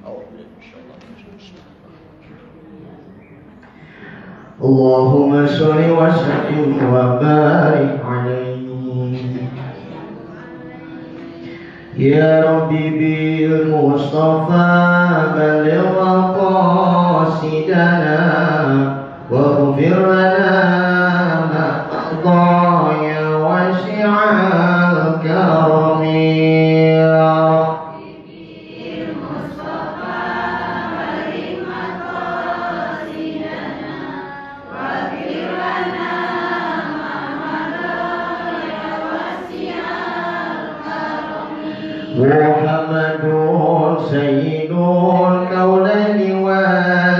Allahumma sholli wa sallim wa barik alaihi. Ya Rabbi bil Mustafa baligh qasidana waghfir lana ma qadaya wasi'al karami. Muhammadun sayyidul kaulaini wa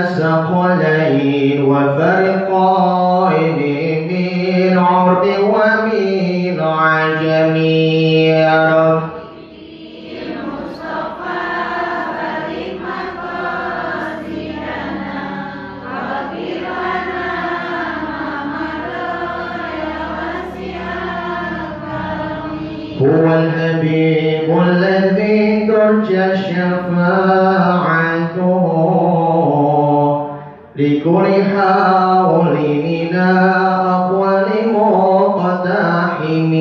saqalain wa fariqaini min urdi wa min ajami. Ya Rabbi Mustafa barik maqasidana waghfir lana ma madaya wasi'al karami. Huwal habibul الذي ترجى شفاعته لكل حول من أقوال مقتحم.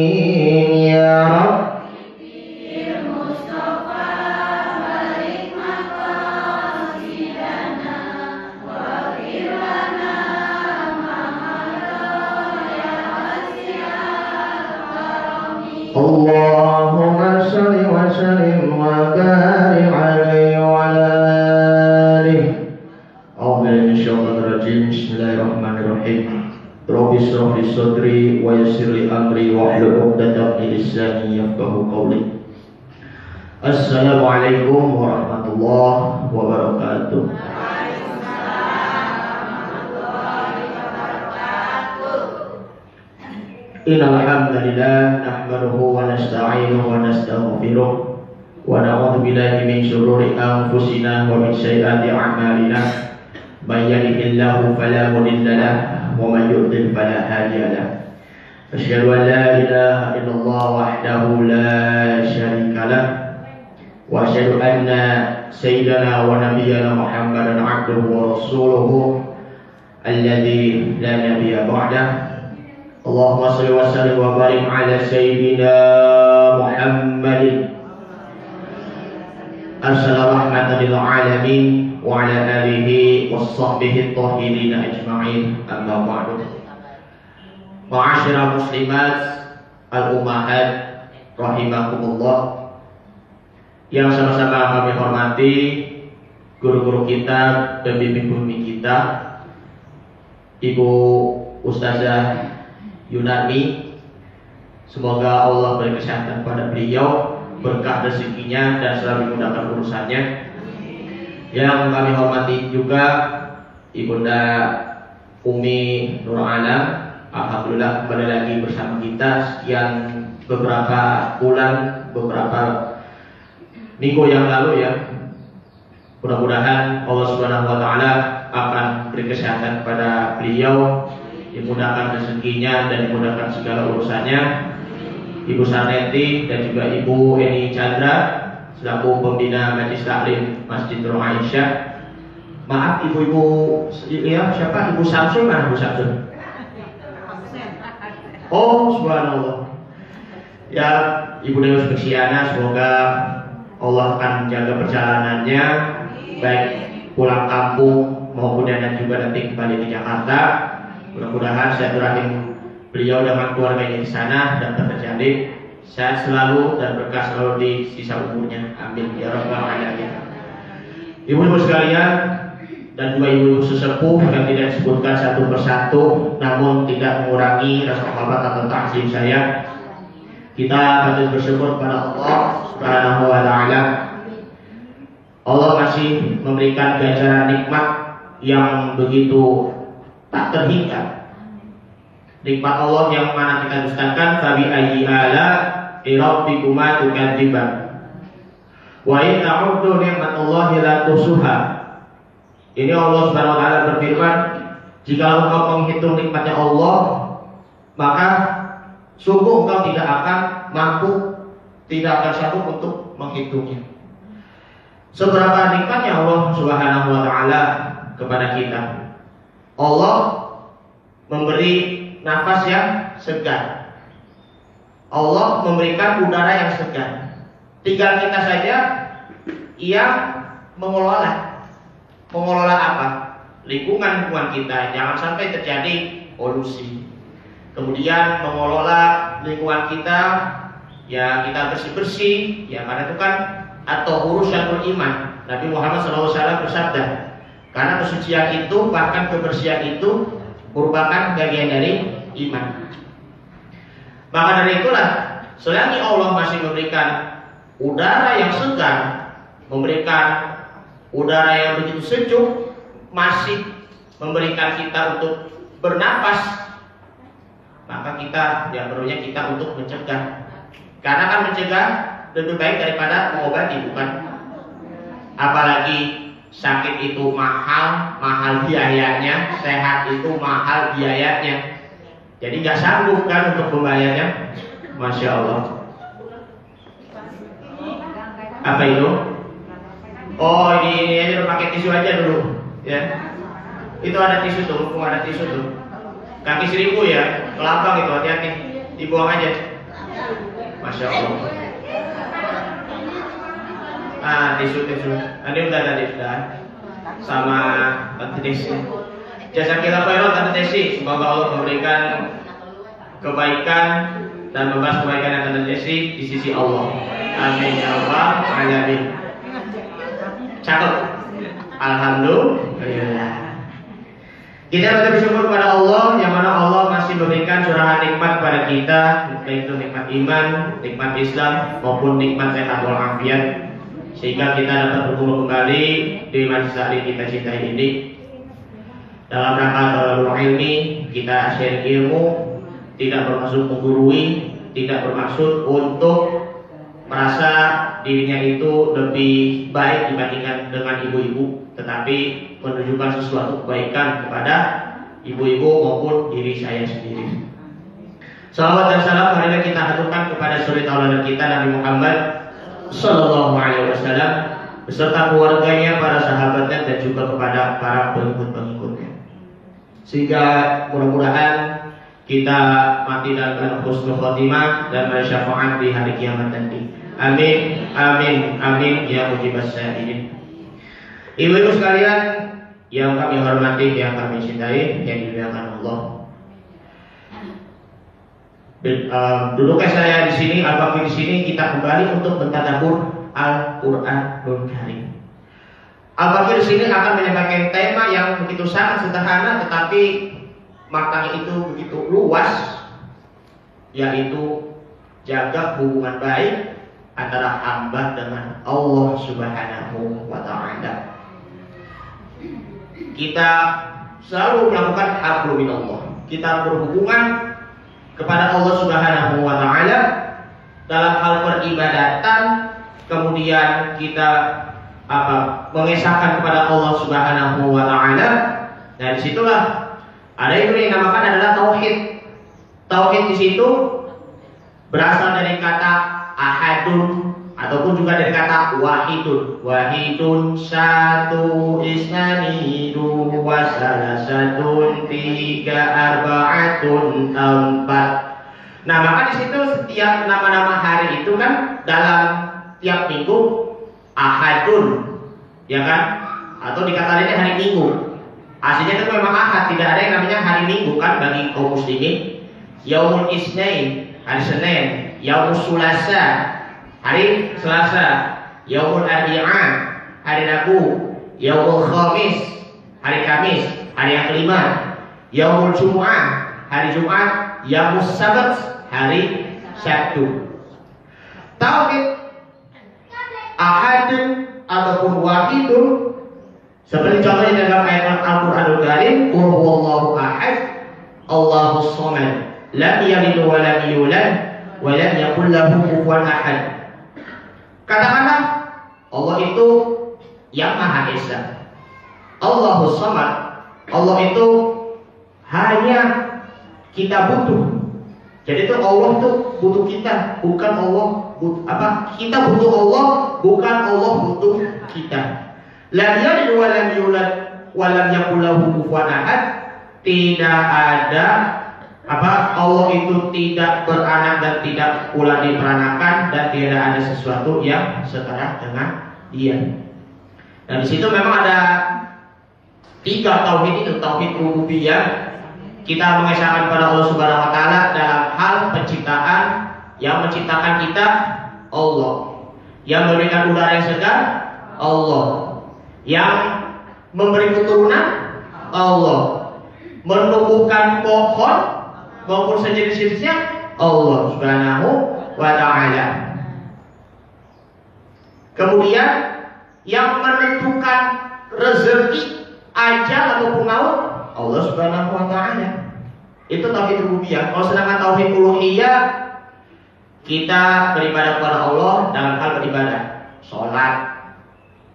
يا ربي المصطفى بارك مقاصدنا واغفر لنا ما مضى يا واسع الكرم. اللهم صل وسلم وبارك عليه وعلى آله. أعوذ بالله من الشيطان الرجيم. بسم الله الرحمن الرحيم. رب اشرح لي صدري ويسر لي أمري واحلل عقدة من لساني يفقهوا قولي. السلام عليكم ورحمة الله وبركاته. Innal hamdalillah nahmaduhu wa nasta'inuhu wa nastaghfiruh wa na'udzu billahi min shururi anfusina wa min sayyiati a'malina. May yahdihillahu fala mudilla lahu wa may yudlil fala hadiya lahu. Asyhadu an la ilaha illallah wahdahu la syarika lahu wa asyhadu anna sayyidana wa nabiyyana Muhammadan 'abduhu wa rasuluhu alladzi la nabiyya ba'dahu. Allahumma salli wa sallim wa barik ala sayyidina Muhammadin arsala rahmatan lil alamin wa ala alihi wa sahbihi tahirin ajma'in. Amma ba'du. Ma'asyiral muslimat al ummahat rahimakumullah, yang sama-sama kami hormati guru-guru kita, pembimbing kita, Ibu Ustazah Yunani. Semoga Allah beri kesehatan pada beliau, berkah rezekinya dan selalu dimudahkan urusannya. Yang kami hormati juga Ibunda Umi Nur Alam. Alhamdulillah kembali lagi bersama kita sekian beberapa bulan, beberapa minggu yang lalu ya. Mudah-mudahan Allah Subhanahu wa taala akan beri kesehatan kepada beliau, dimudahkan rezekinya dan dimudahkan segala urusannya. Ibu Sarneti dan juga Ibu Eni Chandra selaku pembina Majelis Taklim Masjid Nur Aisyah. Maaf ibu-ibu ya, siapa? Ibu Samsun, mana Ibu Samsun? Oh, subhanallah. Ya, Ibu Dewi Speksiana, semoga Allah akan menjaga perjalanannya, baik pulang kampung maupun dan juga nanti kembali ke Jakarta. Mudah-mudahan silaturahim beliau dengan keluarganya di sana dan terjadi sehat selalu dan berkah selalu di sisa umurnya. Amin ya rabbal alamin. Ibu-ibu sekalian dan juga ibu-ibu sesepuh yang tidak disebutkan satu persatu, namun tidak mengurangi rasa hormat atau takzim saya, kita patut bersyukur kepada Allah Subhanahu wa taala. Allah masih memberikan ganjaran nikmat yang begitu tak terhingga. Nikmat Allah yang mana kita dustakan, fabi ayyi ala rabbikuma tukadziban. Wa in ta'uddu ni'matallahi la tuhsuha. Ini Allah Subhanahu wa taala berfirman, jika engkau menghitung nikmatnya Allah, maka sungguh engkau tidak akan mampu, tidak akan sanggup untuk menghitungnya. seberapa nikmatnya Allah Subhanahu wa taala kepada kita. Allah memberi nafas yang segar. Allah memberikan udara yang segar. Tinggal kita saja yang mengelola. Mengelola apa? Lingkungan kita. Jangan sampai terjadi polusi. Kemudian mengelola lingkungan kita, ya kita bersih-bersih, ya karena itu kan atau urusan beriman. Nabi Muhammad SAW bersabda, karena kesucian itu, bahkan kebersihan itu merupakan bagian dari iman. Maka dari itulah, selagi Allah masih memberikan udara yang segar, memberikan udara yang begitu sejuk, masih memberikan kita untuk bernapas, maka kita, ya perlunya kita untuk mencegah. Karena kan mencegah lebih baik daripada mengobati, bukan? Apalagi sakit itu mahal biayanya, sehat itu mahal biayanya. Jadi nggak sanggup kan untuk membayarnya. Masya Allah. Apa itu? Oh ini aja pakai tisu aja dulu, ya. Itu ada tisu tuh, mumpung ada tisu tuh. Kaki 1000 ya, kelabang itu, hati-hati, dibuang aja. Masya Allah. Tisu. Ini udah tadi sudah sama Tante Desi. Jazakillah khairan Tante Desi. Semoga Allah memberikan kebaikan dan membahas kebaikan Tante Desi di sisi Allah. Amin ya Allah. Alamin. Cakep. Alhamdulillah. Kita bersyukur kepada Allah yang mana Allah masih memberikan curahan nikmat kepada kita, baik itu nikmat iman, nikmat Islam maupun nikmat sehat walafiat, sehingga kita dapat berkumpul kembali di majelis taklim kita cintai ini. Dalam rangka talabul ilmi, kita share ilmu, tidak bermaksud menggurui, tidak bermaksud untuk merasa dirinya itu lebih baik dibandingkan dengan ibu-ibu, tetapi menunjukkan sesuatu kebaikan kepada ibu-ibu maupun diri saya sendiri. Salawat dan salam marilah kita haturkan kepada suri tauladan kita Nabi Muhammad Sallallahu Alaihi Wasallam beserta keluarganya, para sahabatnya, dan juga kepada para pengikut-pengikutnya, sehingga mudah-mudahan kita mati dalam husnul khotimah dan bersyafaat di hari kiamat nanti. Amin, amin, amin ya mujibas sa'ilin. Ibu-ibu sekalian yang kami hormati, yang kami cintai, yang dimuliakan Allah. Duduknya saya di sini, Al-Fakir di sini, kita kembali untuk mentadabbur Al-Qur'anul Karim. Al-Fakir di sini akan menyampaikan tema yang begitu sangat sederhana, tetapi maknanya itu begitu luas, yaitu jaga hubungan baik antara hamba dengan Allah Subhanahu wa Ta'ala. Kita selalu melakukan hablum minallah. Kita berhubungan kepada Allah Subhanahu wa Ta'ala dalam hal peribadatan, kemudian kita mengesahkan kepada Allah Subhanahu wa Ta'ala. Dan disitulah ada yang dinamakan adalah tauhid. Tauhid di situ berasal dari kata ahadun ataupun juga dari kata wahidun. Wahidun satu, isnani dua, salasatun tiga, arba'atun empat. Nah maka di situ setiap nama-nama hari itu kan dalam tiap minggu ahadun, ya kan? Atau dikata lainnya hari Minggu. Aslinya itu memang ahad, tidak ada yang namanya hari Minggu kan bagi kaum muslimin. Yaumul Isnain, hari Senin. Yaumul Sulasa, hari Selasa. Yaumul Arbi'ah, hari Rabu. Yaumul Khamis, hari Kamis, hari yang kelima. Yaumul Jum'ah, hari Jumat. Yaumul Sabat, hari Sabtu. Tauhid ahadun ataupun wahidun, seperti contohnya dalam ayat Al-Qur'anul Karim, qul huwallahu ahad, Allahus samad, lam yalid wa lam yulad wa lam yakul lahu kufuwan ahad. Katakanlah Allah itu yang Maha Esa. Allahus samad, Allah itu hanya kita butuh. Jadi itu Allah itu butuh kita, bukan Allah kita butuh Allah, bukan Allah butuh kita. Lam yalid wa lam yulad wa lam yakul lahu kufuwan ahad. Tidak ada Allah itu tidak beranak dan tidak pula diperanakan, dan tidak ada sesuatu yang setara dengan Dia. Dan di situ memang ada 3 tauhid itu, tauhid rububiyah. Kita mengesahkan pada Allah Subhanahu wa taala dalam hal penciptaan. Yang menciptakan kita Allah. Yang memberikan udara yang segar Allah. Yang memberi keturunan Allah. Menumbuhkan pohon maupun sejenis-jenisnya Allah Subhanahu wa ta'ala. Kemudian yang menentukan rezeki, ajal ataupun maut Allah Subhanahu wa ta'ala. Itu tauhid rububiyah. Kalau sedangkan tauhid uluhiyah, kita beribadah kepada Allah dalam hal beribadah, sholat,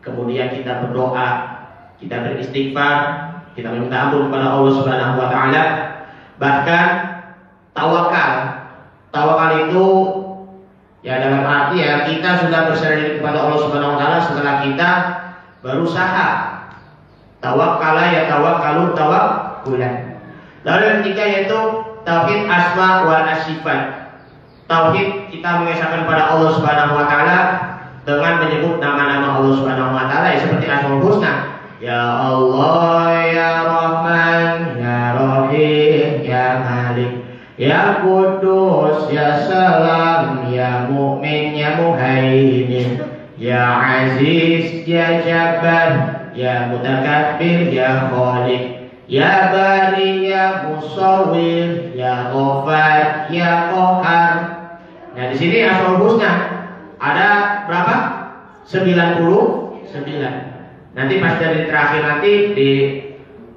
kemudian kita berdoa, kita beristighfar, kita meminta ampun kepada Allah Subhanahu wa ta'ala. Bahkan tawakal. Tawakal itu ya dalam arti ya kita sudah berserah diri kepada Allah Subhanahu wa taala setelah kita berusaha. Tawakkala ya tawakkalu tawakkulan. Lalu yang ketiga yaitu tauhid asma wa sifat. Tauhid kita mengesahkan kepada Allah Subhanahu wa taala dengan menyebut nama-nama Allah Subhanahu wa taala ya, seperti Asmaul Husna. Ya Allah, ya Rahman, ya Rahim, ya Malik, ya Kudus, ya Salam, ya Mu'min, ya Muhaimin, ya Aziz, ya Jabbar, ya Mutakabbir, ya Khaliq, ya Bari, ya Musawwir, ya Ghafar, ya Qahar. Nah di sini Asmaul Husna ada berapa? 99. Nanti pas dari terakhir nanti di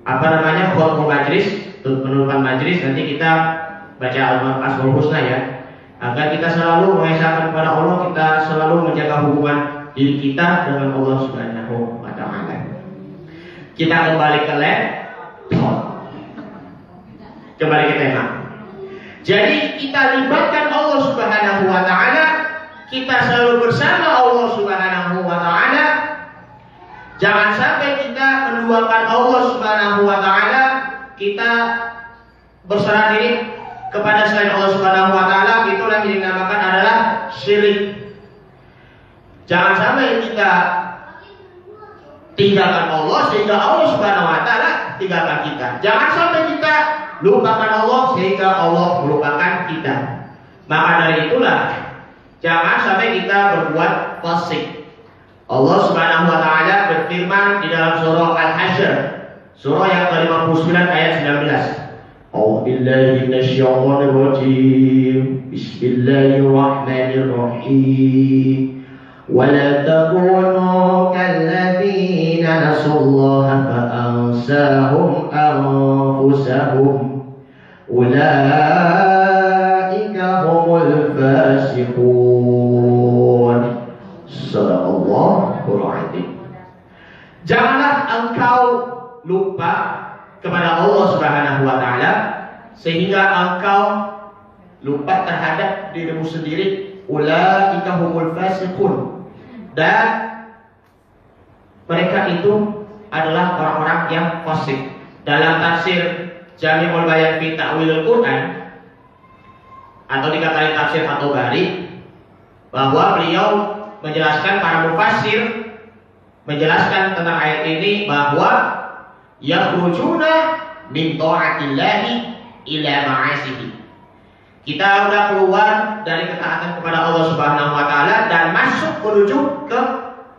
khutbah majlis, penutupan majlis, nanti kita baca Asmaul Husna ya, agar kita selalu mengesahkan kepada Allah, kita selalu menjaga hubungan diri kita dengan Allah Subhanahu wa ta'ala. Kita kembali ke laptop, kembali ke tema. Jadi kita libatkan Allah Subhanahu wa ta'ala, kita selalu bersama Allah Subhanahu wa ta'ala. Jangan sampai kita menduakan Allah Subhanahu wa ta'ala, kita berserah diri kepada selain Allah Subhanahu wa ta'ala. Itulah yang dinamakan adalah syirik. Jangan sampai kita tinggalkan Allah sehingga Allah Subhanahu wa ta'ala tinggalkan kita. Jangan sampai kita lupakan Allah sehingga Allah melupakan kita. Maka dari itulah jangan sampai kita berbuat fasik. Allah Subhanahu wa ta'ala berfirman di dalam surah Al-Hasyr, surah yang ke-59 ayat 19. A'udzubillahi minasyaitonir rajim. Bismillahirrahmanirrahim. Wa la takunu kalladzina nasullaha fa ansahum anfusahum. Ulaika humul fasiqun. Sadaqallahul azim. Janganlah engkau lupa kepada Allah Subhanahu wa ta'ala sehingga engkau lupa terhadap dirimu sendiri. Ulaika humul fasiqun. Dan mereka itu adalah orang-orang yang fasik. Dalam tafsir Jami'ul Bayan fi Ta'wilul Quran, atau dikatakan tafsir At-Tabari, bahwa beliau menjelaskan, para mufassir menjelaskan tentang ayat ini bahwa yakhrujuna min ta'atillahi ila ma'asihi. Kita sudah keluar dari ketaatan kepada Allah Subhanahu wa ta'ala dan masuk menuju ke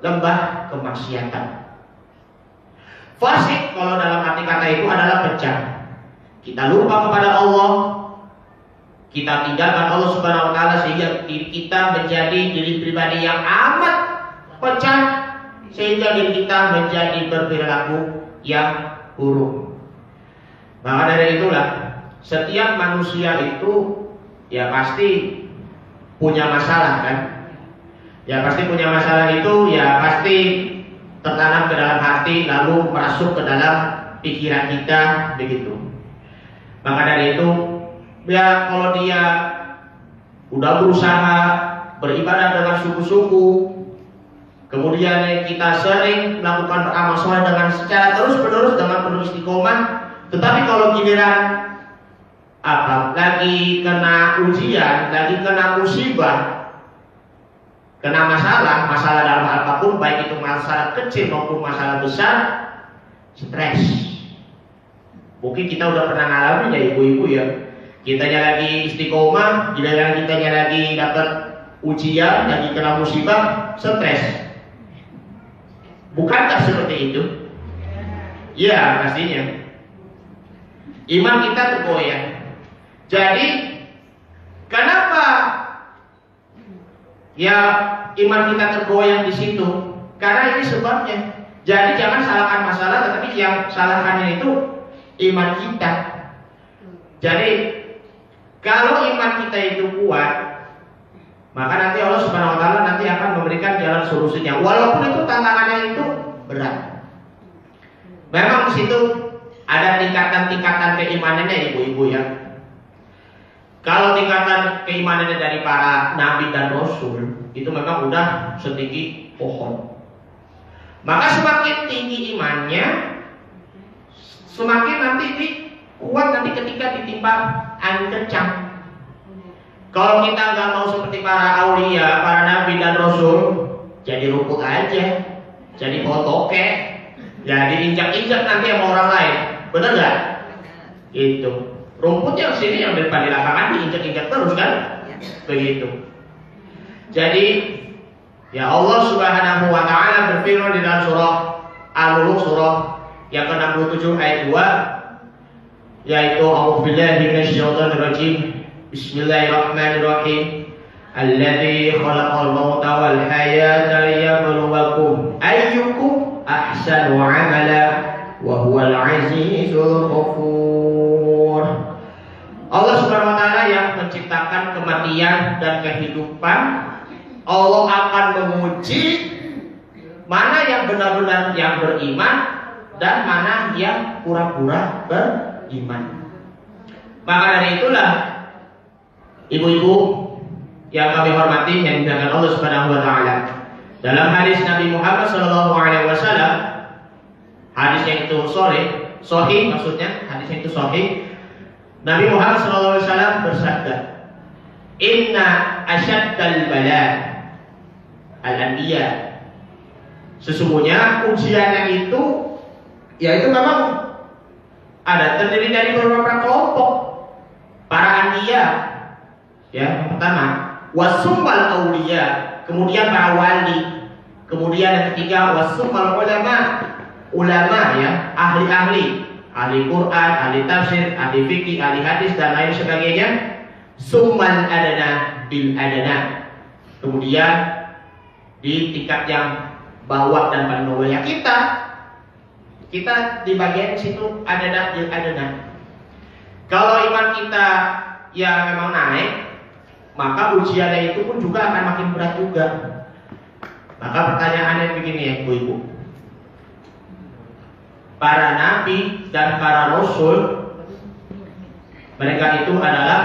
lembah kemaksiatan. Fasik kalau dalam arti kata itu adalah pecah. Kita lupa kepada Allah, kita tinggalkan Allah Subhanahu wa ta'ala sehingga diri kita menjadi diri pribadi yang amat pecah, sehingga diri kita menjadi berperilaku yang buruk. Maka dari itulah setiap manusia itu ya pasti punya masalah kan. Ya pasti punya masalah itu, ya pasti tertanam ke dalam hati lalu masuk ke dalam pikiran kita begitu. Maka dari itu ya kalau dia udah berusaha beribadah dengan sungguh-sungguh, kemudian kemudian kita sering melakukan beramal soleh dengan secara terus-menerus dengan penuh istiqomah, tetapi kalau giliran lagi kena ujian, lagi kena musibah, kena masalah dalam apapun, baik itu masalah kecil maupun masalah besar, stres. Mungkin kita udah pernah ngalamin ya ibu-ibu ya. Kitanya lagi istiqomah, giliran kitanya lagi dapat ujian, lagi kena musibah, stres. Bukankah seperti itu? Ya, pastinya. Iman kita tergoyah. Jadi, kenapa ya iman kita tergoyah di situ? Karena ini sebabnya. Jadi jangan salahkan masalah, tetapi yang salahkannya itu iman kita. Jadi kalau iman kita itu kuat, maka nanti Allah Subhanahu wa taala nanti akan memberikan jalan solusinya. Walaupun itu tantangannya itu berat. Memang di situ ada tingkatan-tingkatan keimanannya ibu-ibu ya. Kalau tingkatan keimanannya dari para nabi dan rasul itu memang udah setinggi pohon. Maka semakin tinggi imannya, semakin nanti kuat nanti ketika ditimpa angin kencang. Kalau kita nggak mau seperti para aulia, para nabi dan rasul, jadi rumput aja, jadi pohon toke, jadi injak-injak nanti sama orang lain, bener nggak? Itu. Rumput yang sini yang depan di lapangan diinjak-injak terus kan? Begitu. Jadi ya Allah Subhanahu wa taala berfirman di dalam surah Al-Mulk surah yang ke-67 ayat 2, yaitu a'udzubillahi minasyaitonir rajim. Bismillahirrahmanirrahim. Alladzi khalaqal mauta wal hayata liyabluwakum ayyukum ahsanu amala wa huwal azizul ghafur. Allah Subhanahu wa taala yang menciptakan kematian dan kehidupan. Allah akan menguji mana yang benar-benar yang beriman dan mana yang pura-pura beriman. Maka dari itulah ibu-ibu yang kami hormati yang dimuliakan Allah Subhanahu wa taala, dalam hadis Nabi Muhammad SAW, hadis yang itu sahih maksudnya, hadis yang itu sahih, Nabi Muhammad SAW bersabda, Inna asyaddal bala al-anbiya. Sesungguhnya ujiannya itu, yaitu memang ada terdiri dari beberapa kelompok para anbiya. Ya, yang pertama, wasummal auliya, kemudian para wali, kemudian yang ketiga wasummal ulama ya, ahli-ahli, ahli Quran, ahli tafsir, ahli fikih, ahli hadis dan lain sebagainya. Summan adana bil adana. Kemudian di tingkat yang bawah dan paling bawahnya kita di bagian situ adana bil adana. Kalau iman kita yang memang naik, maka ujiannya itu pun juga akan makin berat juga. Maka pertanyaannya begini ya ibu-ibu, para nabi dan para rasul, mereka itu adalah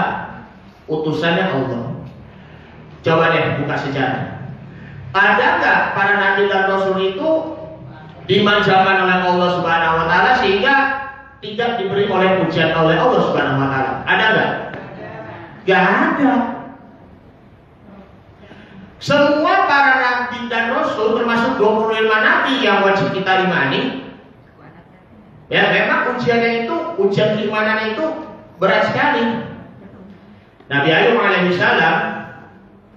utusannya Allah. Coba deh buka sejarah. Ada nggak para nabi dan rasul itu dimanjakan oleh Allah Subhanahu wa taala sehingga tidak diberi oleh ujian oleh Allah Subhanahu wa taala? Ada nggak? Nggak ada. Semua para nabi dan rasul termasuk 25 nabi yang wajib kita imani, ya memang ujiannya itu, ujian keimanannya itu berat sekali. Nabi Ayub alaihissalam,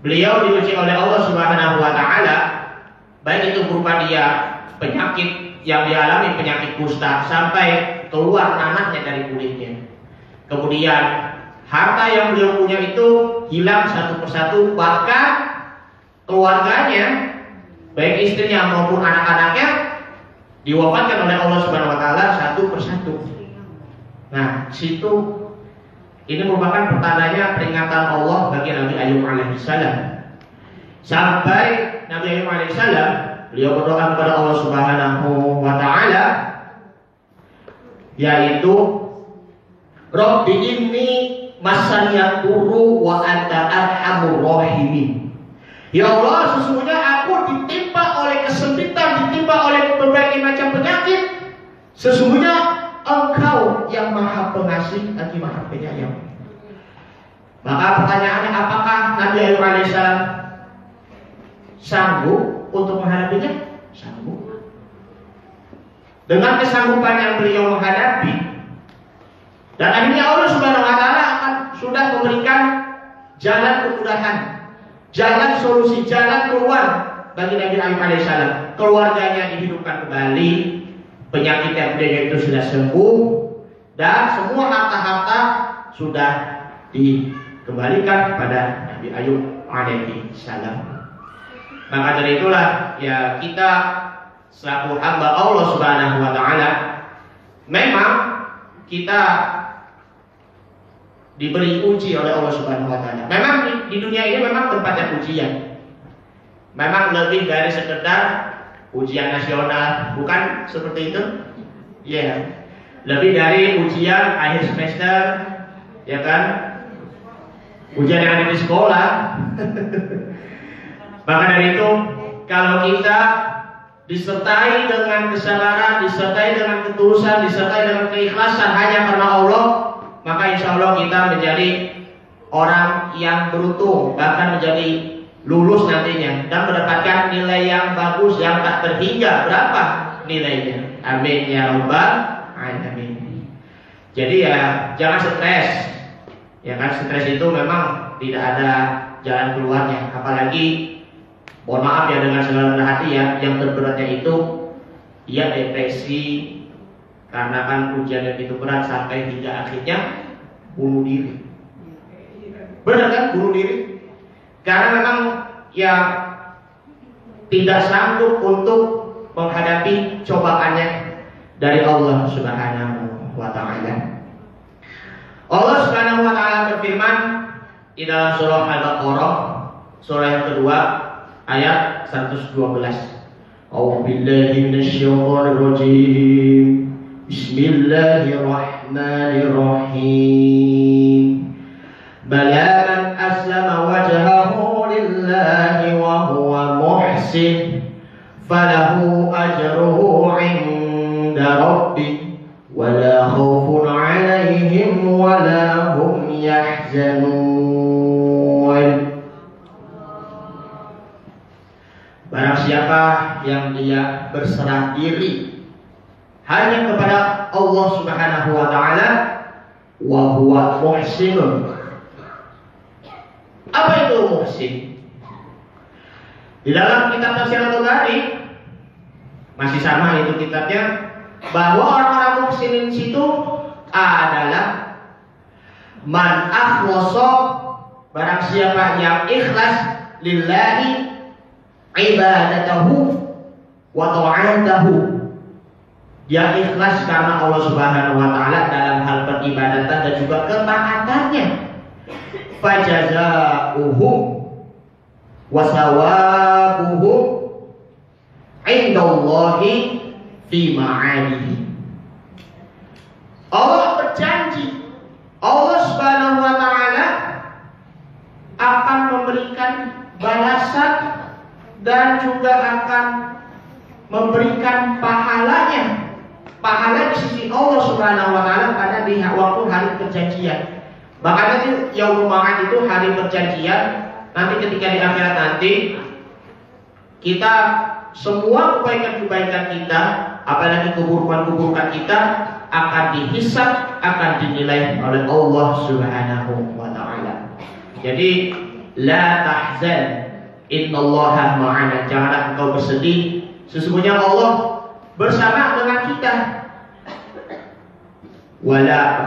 beliau diuji oleh Allah Subhanahu wa taala, baik itu berupa dia penyakit yang dialami, penyakit kusta sampai keluar nanahnya dari kulitnya. Kemudian harta yang beliau punya itu hilang satu persatu, bahkan keluarganya, baik istrinya maupun anak-anaknya, diwafatkan oleh Allah Subhanahu wa taala satu persatu. Nah, situ ini merupakan pertandanya peringatan Allah bagi Nabi Ayub alaihissalam. Sampai Nabi Ayub alaihissalam, beliau berdoa kepada Allah Subhanahu wa taala, yaitu Rabbi inni masaniyad durru wa anta arhamur rahimin. Ya Allah, sesungguhnya aku ditimpa oleh kesempitan Sesungguhnya Engkau yang Maha Pengasih lagi Maha Penyayang. Maka pertanyaannya, apakah Nabi Ayub alaihissalam sanggup untuk menghadapinya? Sanggup. Dengan kesanggupan yang beliau menghadapi, dan akhirnya Allah Subhanahu wa taala akan sudah memberikan jalan kemudahan, jalan solusi, jalan keluar bagi Nabi Ayub alaihissalam. Keluarganya dihidupkan kembali, penyakit beliau itu sudah sembuh, dan semua harta-harta sudah dikembalikan kepada Nabi Ayub alaihissalam. Maka dari itulah ya kita selaku hamba Allah Subhanahu wa taala, memang kita diberi uji oleh Allah Subhanahu wa taala. Memang di dunia ini memang tempatnya ujian. Memang lebih dari sekedar ujian nasional, bukan seperti itu? Ya. Lebih dari ujian akhir semester, ya kan? Ujian yang ada di sekolah. Maka dari itu, kalau kita disertai dengan kesabaran, disertai dengan ketulusan, disertai dengan keikhlasan hanya karena Allah, maka insya Allah kita menjadi orang yang beruntung, bahkan menjadi lulus nantinya dan mendapatkan nilai yang bagus yang tak terhingga berapa nilainya. Amin ya rabbal alamin. Jadi ya jangan stres. Ya kan, stres itu memang tidak ada jalan keluarnya. Apalagi mohon maaf ya dengan segala rendah hati ya, yang terberatnya itu ia depresi karena kan ujian yang itu berat sampai hingga akhirnya bunuh diri. Benar kan, bunuh diri? Karena memang ya tidak sanggup untuk menghadapi cobaannya dari Allah Subhanahu wa taala. Allah Subhanahu wa taala berfirman di dalam surah Al-Baqarah, surah yang kedua ayat 112. A'udzu billahi minasyaitonir rajim. Bismillahirrahmanirrahim. Bala man aslama wajhahu lillahi wa huwa muhsin falahu ajruhu 'inda rabbih wa la khaufun 'alaihim wa la hum yahzanun. Barang siapa yang dia berserah diri hanya kepada Allah Subhanahu wa taala wa huwa muhsinun. Apa itu muhsin? Di dalam kitab Tafsir At-Tabari masih sama itu kitabnya, bahwa orang-orang muhsinin situ adalah man akhlasa, barang siapa yang ikhlas lillahi ibadatahu wa ta'atahu. Dia ikhlas karena Allah Subhanahu wa taala dalam hal peribadatan dan juga ketaatannya. Fajazauhum wa sawabuhum indallahi fi ma'adihi. Allah berjanji, Allah Subhanahu wa taala akan memberikan balasan dan juga akan memberikan pahalanya, pahala di sisi Allah Subhanahu wa taala pada di waktu hari perjanjian. Makanya itu yaumul ma'ad itu hari perjanjian. Nanti ketika di akhirat nanti kita semua kebaikan-kebaikan kita, apalagi keburukan-keburukan kita akan dihisab, akan dinilai oleh Allah Subhanahu wa taala. Jadi la tahzan, innallaha ma'ana. Janganlah engkau bersedih, sesungguhnya Allah bersama dengan kita. Wala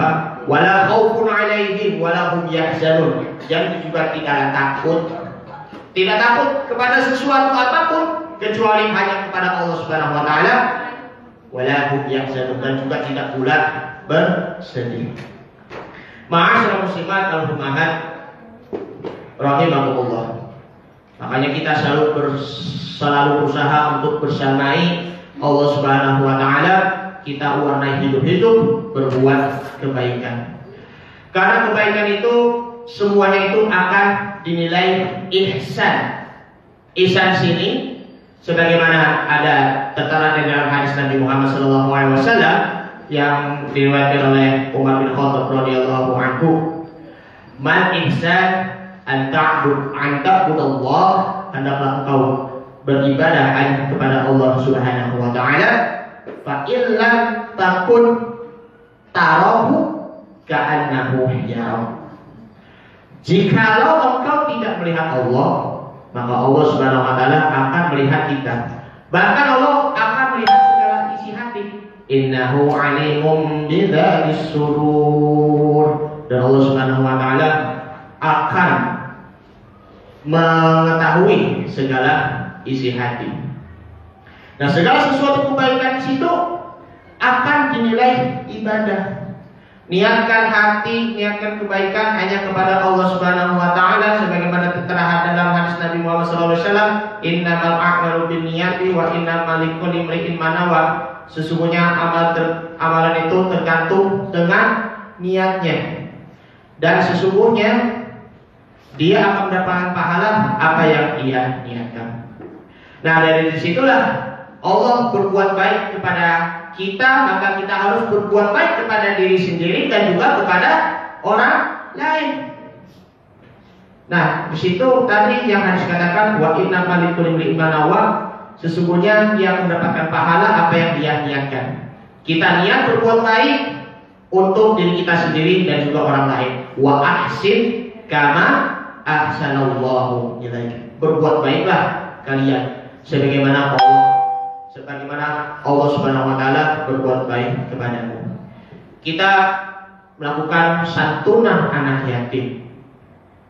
khaufun 'alaihim wala hum yahzanun. Yang juga tidak takut kepada sesuatu apapun kecuali hanya kepada Allah Subhanahu wa taala. Wala hum yahzanun, dan juga tidak pula bersedih. Ma'asyiral muslimat wal ummahat rahimakumullah. Makanya kita selalu berusaha untuk bersamai Allah Subhanahu wa taala. Kita warnai hidup-hidup berbuat kebaikan. Karena kebaikan itu semuanya itu akan dinilai ihsan. Ihsan sini sebagaimana ada tertera sebagaimana di dalam hadis Nabi Muhammad SAW yang diriwayatkan oleh Umar bin Khattab radhiyallahu anhu, "Man ihsan an ta'budallah, hendaklah engkau beribadah hanya kepada Allah Subhanahu wa taala, fa illam takun tarahu ka'annahu yarah." Jikalau engkau tidak melihat Allah, maka Allah Subhanahu wa taala akan melihat kita. Bahkan Allah akan melihat segala isi hati. Innahu alimun bidzatis sudur. Dan Allah Subhanahu wa taala akan mengetahui segala isi hati. Nah, segala sesuatu kebaikan di situ akan dinilai ibadah. Niatkan hati, niatkan kebaikan hanya kepada Allah Subhanahu wa taala sebagaimana tertera dalam hadis Nabi Muhammad SAW, "Innamal a'malu binniyati wa innamal likulli imri'in ma nawa." Sesungguhnya amalan itu tergantung dengan niatnya. Dan sesungguhnya dia akan mendapatkan pahala apa yang ia niatkan. Nah, dari disitulah Allah berbuat baik kepada kita, maka kita harus berbuat baik kepada diri sendiri dan juga kepada orang lain. Nah, di situ tadi yang harus dikatakan wa innamal likulli imri'in ma nawa, sesungguhnya dia mendapatkan pahala apa yang dia niatkan. Kita niat berbuat baik untuk diri kita sendiri dan juga orang lain. Wa ahsin kama ahsanallahu ilaik. Berbuat baiklah kalian sebagaimana Allah Subhanahu wa taala berbuat baik kepadamu. Kita melakukan santunan anak yatim.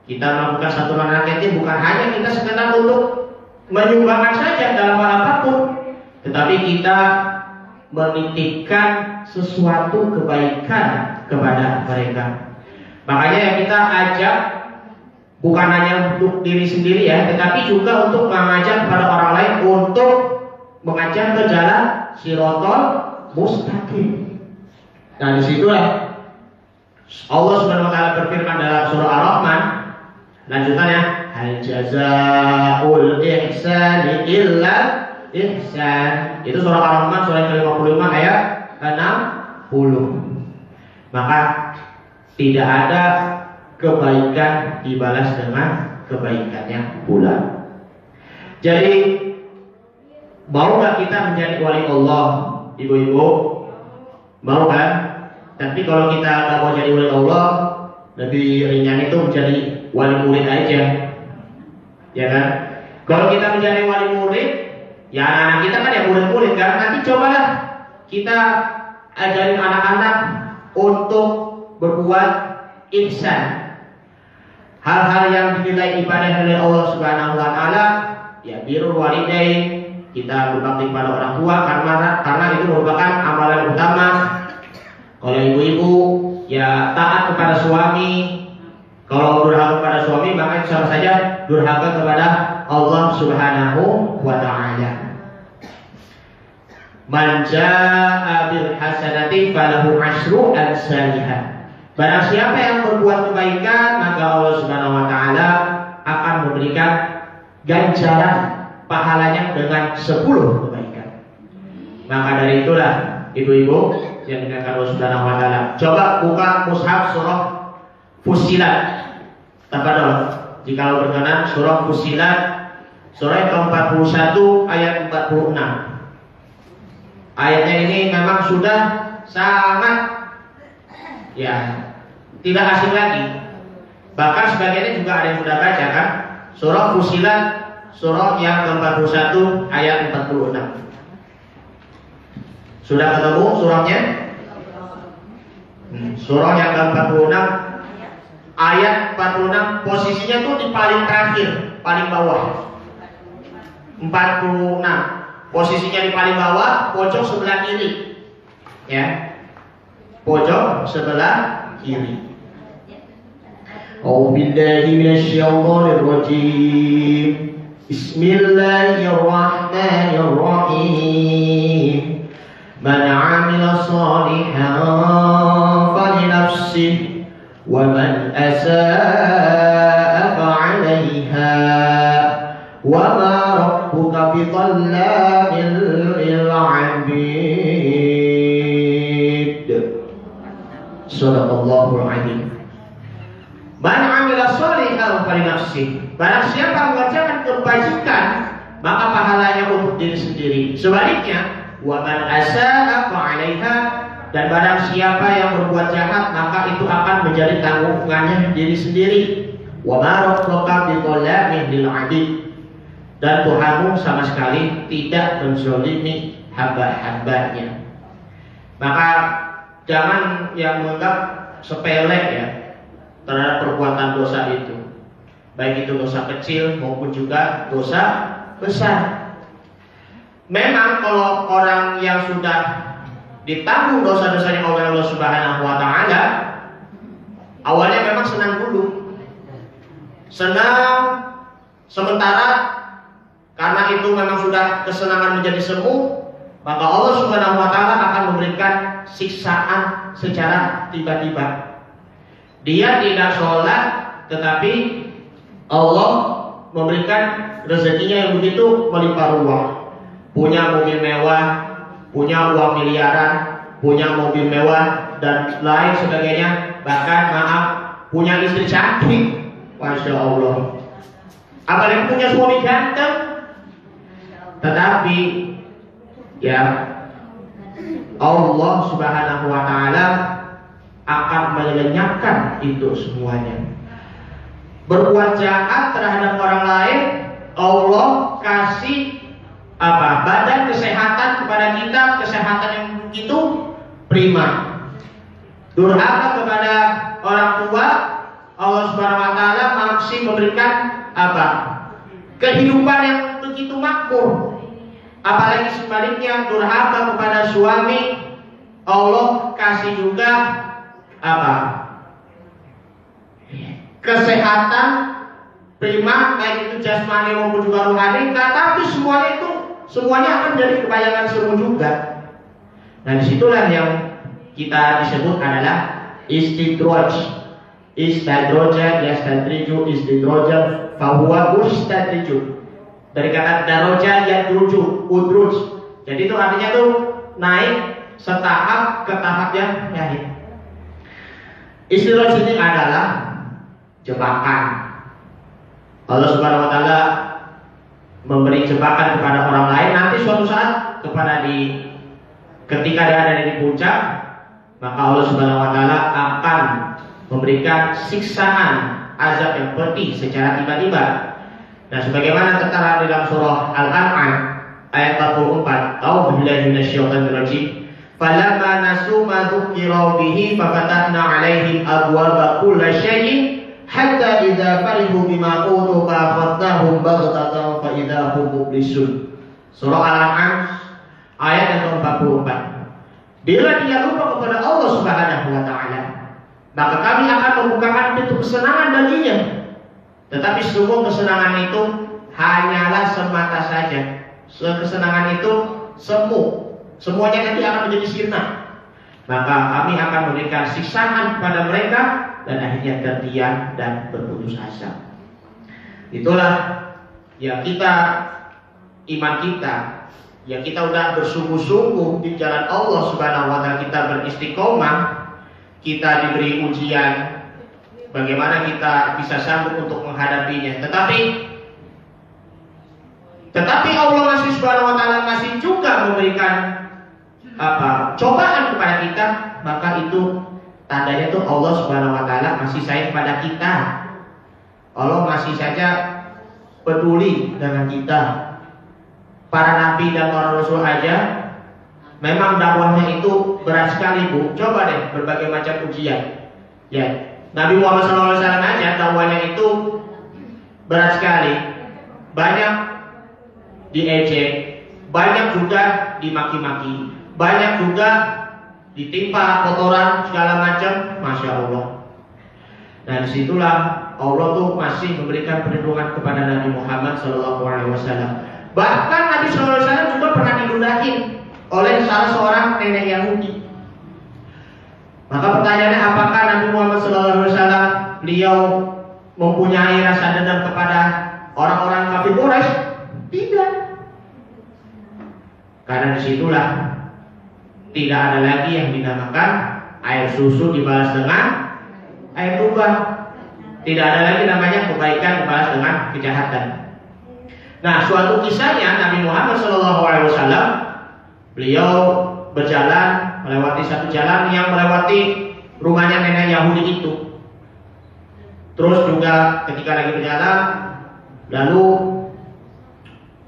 Kita melakukan santunan anak yatim bukan hanya kita sekedar untuk menyumbangkan saja dalam hal apapun, tetapi kita menitipkan sesuatu kebaikan kepada mereka. Makanya yang kita ajak bukan hanya untuk diri sendiri ya, tetapi juga untuk mengajak kepada orang lain untuk mengajak ke jalan Shiratal Mustaqim. Nah, disitulah Allah Subhanahu wa taala berfirman dalam surah Ar-Rahman, lanjutannya, hal jazaa'ul ihsani illa ihsan. Itu surah Ar-Rahman surah ke-55 ayat 60. Maka tidak ada kebaikan dibalas dengan kebaikannya pula. Jadi mau nggak kita menjadi wali Allah, ibu-ibu? Mau kan? Tapi kalau kita nggak mau jadi wali Allah, lebih ringan itu menjadi wali murid aja, ya kan? Kalau kita menjadi wali murid, ya anak-anak kita kan ya murid-murid kan. Nanti cobalah kita ajarin anak-anak untuk berbuat ihsan. Hal-hal yang dinilai ibadah oleh Allah Subhanahu wa taala, ya birrul walidain, kita berbakti pada orang tua karena itu merupakan amalan utama. Kalau ibu-ibu ya taat kepada suami. Kalau durhaka kepada suami maka itu sama saja durhaka kepada Allah Subhanahu wa taala. Man jaa'a bil hasanati falahu asyru amsalihah. Barang siapa yang berbuat kebaikan, maka Allah Subhanahu wa taala akan memberikan ganjaran pahalanya dengan 10 kebaikan. Maka dari itulah ibu-ibu yang dimuliakan Allah Subhanahu wa taala, coba buka mushaf surah Fussilat. Tafadhol. Jika berkenan surah Fussilat surah ke-41 ayat 46. Ayatnya ini memang sudah sangat tidak asing lagi. Bahkan sebagiannya juga ada yang sudah baca kan. Surah Fussilat surah yang ke-41 ayat 46. Sudah ketemu surahnya? Surah yang ke-46 ayat 46, posisinya tuh di paling terakhir, paling bawah. 46. Posisinya di paling bawah, pojok sebelah kiri. Ya. Pojok sebelah kiri. A'udzu billahi minasyaitonir rajim. Bismillahirrahmanirrahim. Man 'amila shalihan falinafsihi wa man asaa'a fa'alayha wa ma rabbuka bidhallamin للعبيد. صدق الله العظيم. Man 'amila shalihan falinafsihi. Barang siapa mengerjakan kebajikan, maka pahalanya untuk diri sendiri. Sebaliknya, wa man asaa fa'alaiha, dan barang siapa yang berbuat jahat, maka itu akan menjadi tanggungannya diri sendiri. Wa ma rabbuka bidzallamin lil 'abid, dan Tuhanmu sama sekali tidak menzalimi hamba-hambanya. Maka jangan yang menganggap sepele ya terhadap perbuatan dosa itu, baik itu dosa kecil maupun juga dosa besar. Memang kalau orang yang sudah ditanggung dosa-dosanya oleh Allah Subhanahu wa Ta'ala, awalnya memang senang dulu, senang sementara, karena itu memang sudah kesenangan menjadi semu, maka Allah Subhanahu wa Ta'ala akan memberikan siksaan secara tiba-tiba. Dia tidak sholat, tetapi Allah memberikan rezekinya yang begitu melimpah ruah. Punya mobil mewah, punya uang miliaran, punya mobil mewah dan lain sebagainya. Bahkan punya istri cantik, masya Allah. Apalagi punya suami ganteng. Tetapi ya Allah Subhanahu wa Ta'ala akan melenyapkan itu semuanya. Berbuat jahat terhadap orang lain, Allah kasih badan kesehatan kepada kita, kesehatan yang begitu prima. Durhaka kepada orang tua, Allah Subhanahu wa Ta'ala masih memberikan kehidupan yang begitu makmur. Apalagi sebaliknya, durhaka kepada suami, Allah kasih juga kesehatan prima, baik itu jasmani maupun juga rohani. Tetapi semuanya akan menjadi kebayangan semu juga. Nah, disitulah yang kita disebut adalah istidraj. Istadroja yastadriju istidroja fahuwa mustadriju. Dari kata daroja yadruju udruj. Jadi itu artinya tuh naik setahap ke tahap yang lain. Istidraj ini adalah jebakan. Allah Subhanahu wa Ta'ala memberi jebakan kepada orang lain, nanti suatu saat ketika dia ada di puncak, maka Allah Subhanahu wa Ta'ala akan memberikan siksaan azab yang pedih secara tiba-tiba. Nah, sebagaimana tertera di dalam surah Al-An'am ayat 44, A'udzubillahi minasyaitonir rajim. Falamma nasu ma dzukira bihi fafatahna 'alaihim abwaaba kulli syai'in hatta idza farihu bima utu fa'akhadnahum baghtatan fa idza hum mublisun. Surah Al-An'am ayat yang ke-44. Bila dia lupa kepada Allah Subhanahu wa Ta'ala, maka kami akan membukakan pintu kesenangan baginya. Tetapi semua kesenangan itu hanyalah semata saja. Kesenangan itu semu. Semuanya nanti akan menjadi sirna. Maka kami akan memberikan siksaan kepada mereka dan akhirnya terdiam dan berputus asa. Itulah ya iman kita. Ya kita udah bersungguh-sungguh di jalan Allah Subhanahu wa Ta'ala, kita beristiqomah, kita diberi ujian, bagaimana kita bisa sanggup untuk menghadapinya. Tetapi Allah masih Subhanahu wa Ta'ala masih juga memberikan cobaan kepada kita, maka itu tandanya tuh Allah Subhanahu wa Ta'ala masih sayang pada kita. Allah masih saja peduli dengan kita. Para nabi dan para rasul aja memang dakwahnya itu berat sekali, Bu. Coba deh berbagai macam ujian. Ya, Nabi Muhammad SAW aja dakwahnya itu berat sekali. Banyak diejek, banyak juga dimaki-maki, banyak juga ditimpa kotoran segala macam, masya Allah. Dan disitulah Allah tuh masih memberikan perlindungan kepada Nabi Muhammad SAW. Bahkan Nabi SAW juga pernah diludahin oleh salah seorang nenek Yahudi. Maka pertanyaannya, apakah Nabi Muhammad SAW beliau mempunyai rasa dendam kepada orang-orang kafir Quraisy? Tidak. Karena disitulah tidak ada lagi yang dinamakan air susu dibalas dengan air tuba. Tidak ada lagi namanya kebaikan dibalas dengan kejahatan. Nah, suatu kisahnya Nabi Muhammad SAW, beliau berjalan melewati satu jalan yang melewati rumahnya nenek Yahudi itu. Terus juga ketika lagi berjalan, lalu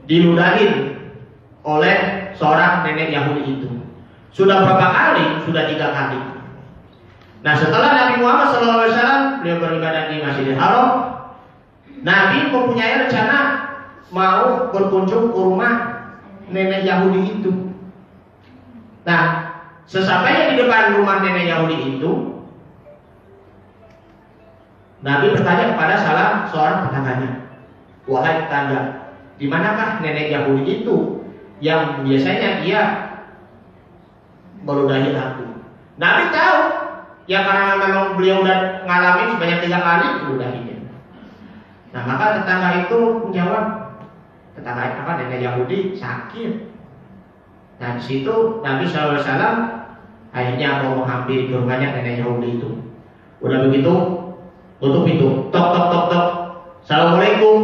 diludahin oleh seorang nenek Yahudi itu. Sudah berapa kali? Sudah 3 kali. Nah, setelah Nabi Muhammad SAW beliau beribadah di Masjidil Haram, Nabi mempunyai rencana mau berkunjung ke rumah nenek Yahudi itu. Nah, sesampainya di depan rumah nenek Yahudi itu, Nabi bertanya kepada salah seorang tetangganya, "Wahai tetangga, di manakah nenek Yahudi itu yang biasanya dia meludahi aku?" Nabi tahu, ya karena memang beliau udah ngalamin sebanyak 3 kali meludahinya. Nah, maka tetangga itu menjawab, tetangga apa, nenek Yahudi sakit. Nah, di situ Nabi SAW akhirnya mau menghampiri ke rumahnya nenek Yahudi itu. Udah begitu, tutup pintu, tok tok tok tok, "Assalamualaikum."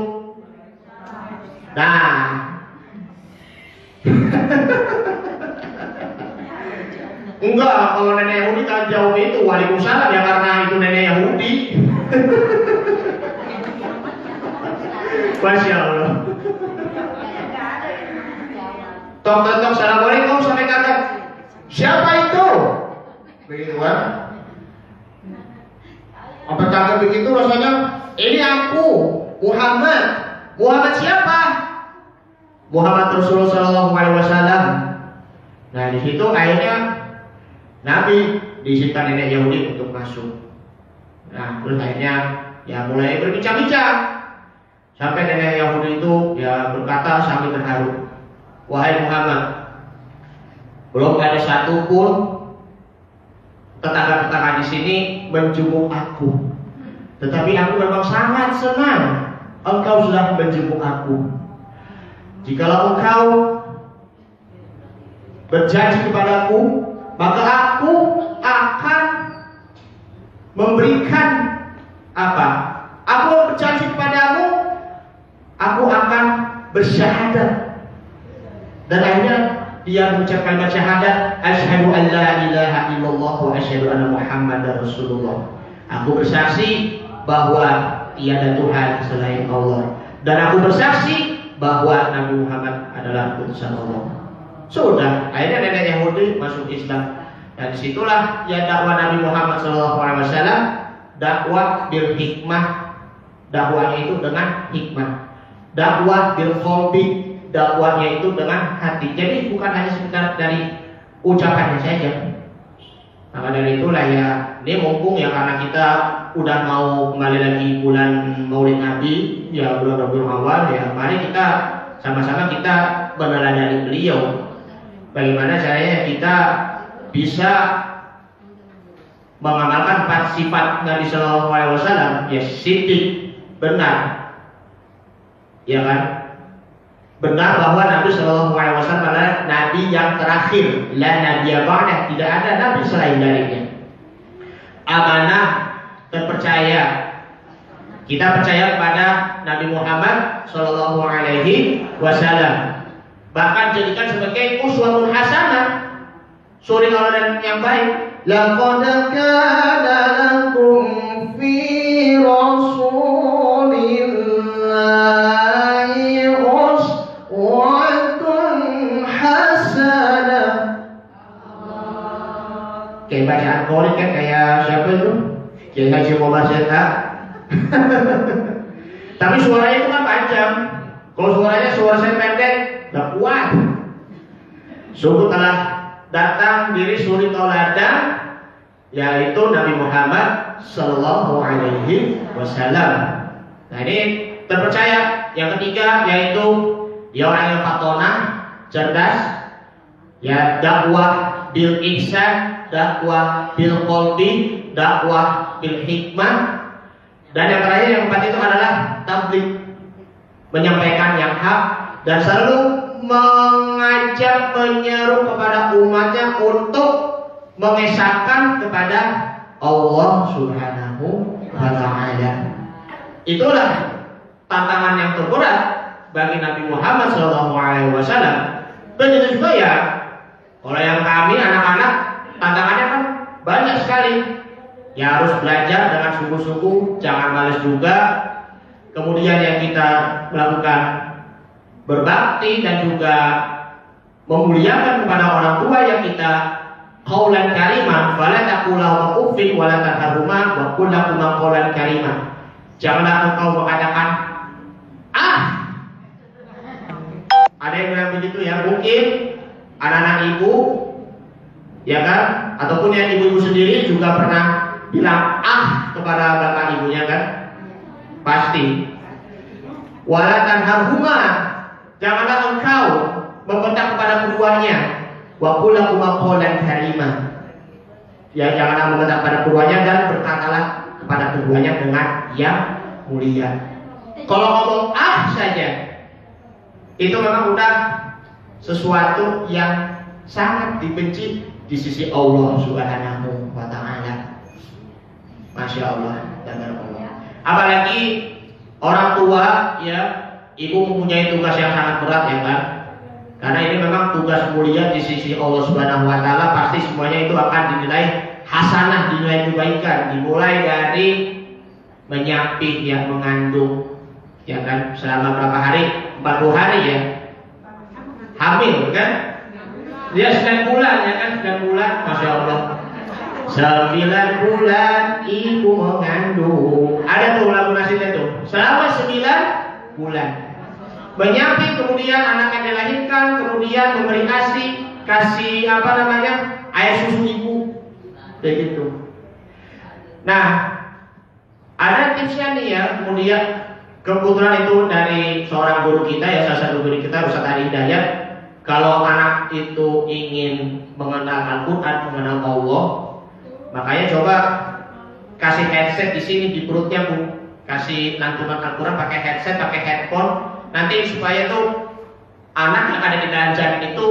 Nah, enggak, kalau nenek Yahudi kan jauh itu, "Waalaikumsalam," ya karena itu nenek Yahudi. Masya Allah. Tok tok tok, "Assalamualaikum," sampai kata, "Siapa itu?" Begitu kan? Apa kata begitu rasanya? "Ini aku, Muhammad." "Muhammad siapa?" "Muhammad Rasulullah SAW." Nah, di situ akhirnya Nabi diizinkan nenek Yahudi untuk masuk. Nah, terus akhirnya ya mulai berbincang-bincang sampai nenek Yahudi itu ya berkata sambil terharu, "Wahai Muhammad, belum ada satupun tetangga-tetangga di sini menjenguk aku. Tetapi aku memang sangat senang engkau sudah menjenguk aku. Jikalau engkau berjanji kepadaku, maka aku akan memberikan apa? Aku berjanji kepadamu, aku akan bersyahadat." Dan akhirnya dia mengucapkan kalimat syahadat, "Asyhadu an la ilaha illallah wa asyhadu anna Muhammadar Rasulullah." Aku bersaksi bahwa tiada Tuhan selain Allah, dan aku bersaksi bahwa Nabi Muhammad adalah utusan Allah. Sudah, akhirnya nenek Yahudi masuk Islam. Dan disitulah ya dakwah Nabi Muhammad SAW, dakwah bil hikmah. Dakwahnya itu dengan hikmah. Dakwah bil qalbi, dakwahnya itu dengan hati. Jadi bukan hanya sekedar dari ucapannya saja. Maka dari itulah ya, ini mumpung ya karena kita udah mau kembali lagi bulan Maulid Nabi, ya bulan Rabiul Awal, ya mari kita sama-sama kita meneladani beliau. Bagaimana caranya kita bisa mengamalkan 4 sifat Nabi Sallallahu Alaihi Wasallam, ya siddiq, benar, ya kan? Benar bahwa Nabi Shallallahu Alaihi Wasallam adalah Nabi yang terakhir, la nabiyya ba'dah, tidak ada Nabi selain darinya. Amanah, terpercaya, kita percaya kepada Nabi Muhammad Shallallahu Alaihi Wasallam, bahkan jadikan sebagai uswatun hasanah, suri tauladan yang baik. Laqad kana lakum fi Rasulillahi kayak bacaan Quran kan kayak siapa itu? Kayak Haji Muhammad Zeta. Tapi suaranya itu kan panjang. Kalau suara saya pendek, gak kuat. Sungguh telah datang diri suri tauladan, yaitu Nabi Muhammad Sallallahu Alaihi Wasallam. Nah, ini terpercaya. Yang ketiga yaitu dia orang yang fatonah, cerdas, ya dakwah bil ihsan, dakwah bil qalbi, dakwah bil hikmah. Dan yang terakhir yang keempat itu adalah tabligh, menyampaikan yang hak dan selalu mengajak menyeru kepada umatnya untuk mengesahkan kepada Allah Subhanahu wa Ta'ala. Itulah tantangan yang terberat bagi Nabi Muhammad SAW. Begitu juga ya, kalau yang kami anak-anak tantangannya kan banyak sekali. Ya harus belajar dengan sungguh-sungguh, jangan malas juga. Kemudian yang kita melakukan berbakti dan juga memuliakan kepada orang tua yang kita qaulan karimah, fala taqula uffin wala tanharhuma wa qul lahuma qaulan karimah. Janganlah engkau mengatakan ada yang bilang begitu ya, mungkin anak-anak ibu ya kan, ataupun yang ibu-ibu sendiri juga pernah bilang kepada bapak ibunya kan, pasti. Wala tanharhuma, janganlah engkau membentak kepada keduanya. Wa qul lahuma qaulan karimah, ya janganlah membentak pada keduanya dan berkatalah kepada keduanya dengan yang mulia. Kalau ngomong saja itu memang udah sesuatu yang sangat dibenci di sisi Allah Subhanahu wa Ta'ala. Masya Allah dan Allah. Apalagi orang tua ya, ibu mempunyai tugas yang sangat berat ya kan. Karena ini memang tugas mulia di sisi Allah Subhanahu wa Ta'ala. Pasti semuanya itu akan dinilai hasanah, dinilai kebaikan. Dimulai dari menyapih yang mengandung ya kan, selama berapa hari? 40 hari ya. Hamil kan? Dia 9 bulan ya kan, 9 bulan. Masya Allah. 9 bulan ibu mengandung. Ada tuh lagu nasidnya tuh. Selama 9 bulan menyapih, kemudian anaknya dilahirkan, kemudian memberi kasih air susu ibu, kayak gitu. Nah, ada tipsnya nih ya. Kemudian kebetulan itu dari seorang guru kita ya, salah satu guru kita, Ustaz Ari Hidayat. Kalau anak itu ingin mengenal Al-Quran, mengenal Allah, makanya coba kasih headset di sini di perutnya bu, kasih lantunan Al-Quran pakai headset, pakai headphone. Nanti supaya tuh anak yang ada di dalam janin itu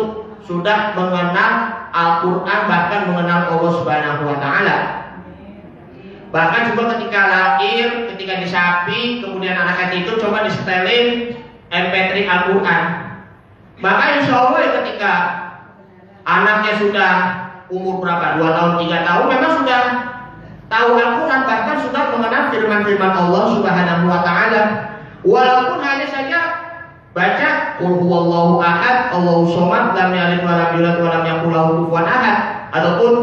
sudah mengenal Al-Quran, bahkan mengenal Allah Subhanahu wa Ta'ala. Bahkan juga ketika lahir, ketika disapi, kemudian anaknya tidur, coba disetelin MP3 Al-Quran. Maka insya Allah ya, ketika anaknya sudah umur berapa, 2 tahun, 3 tahun, memang sudah tahu Al-Quran, bahkan sudah mengenal firman-firman Allah Subhanahu wa Ta'ala. Walaupun hanya saja baca qul huwallahu ahad, Allahu shomad, lam yalid wa lam yulad wa lam yakul lahu kufuwan ahad, ataupun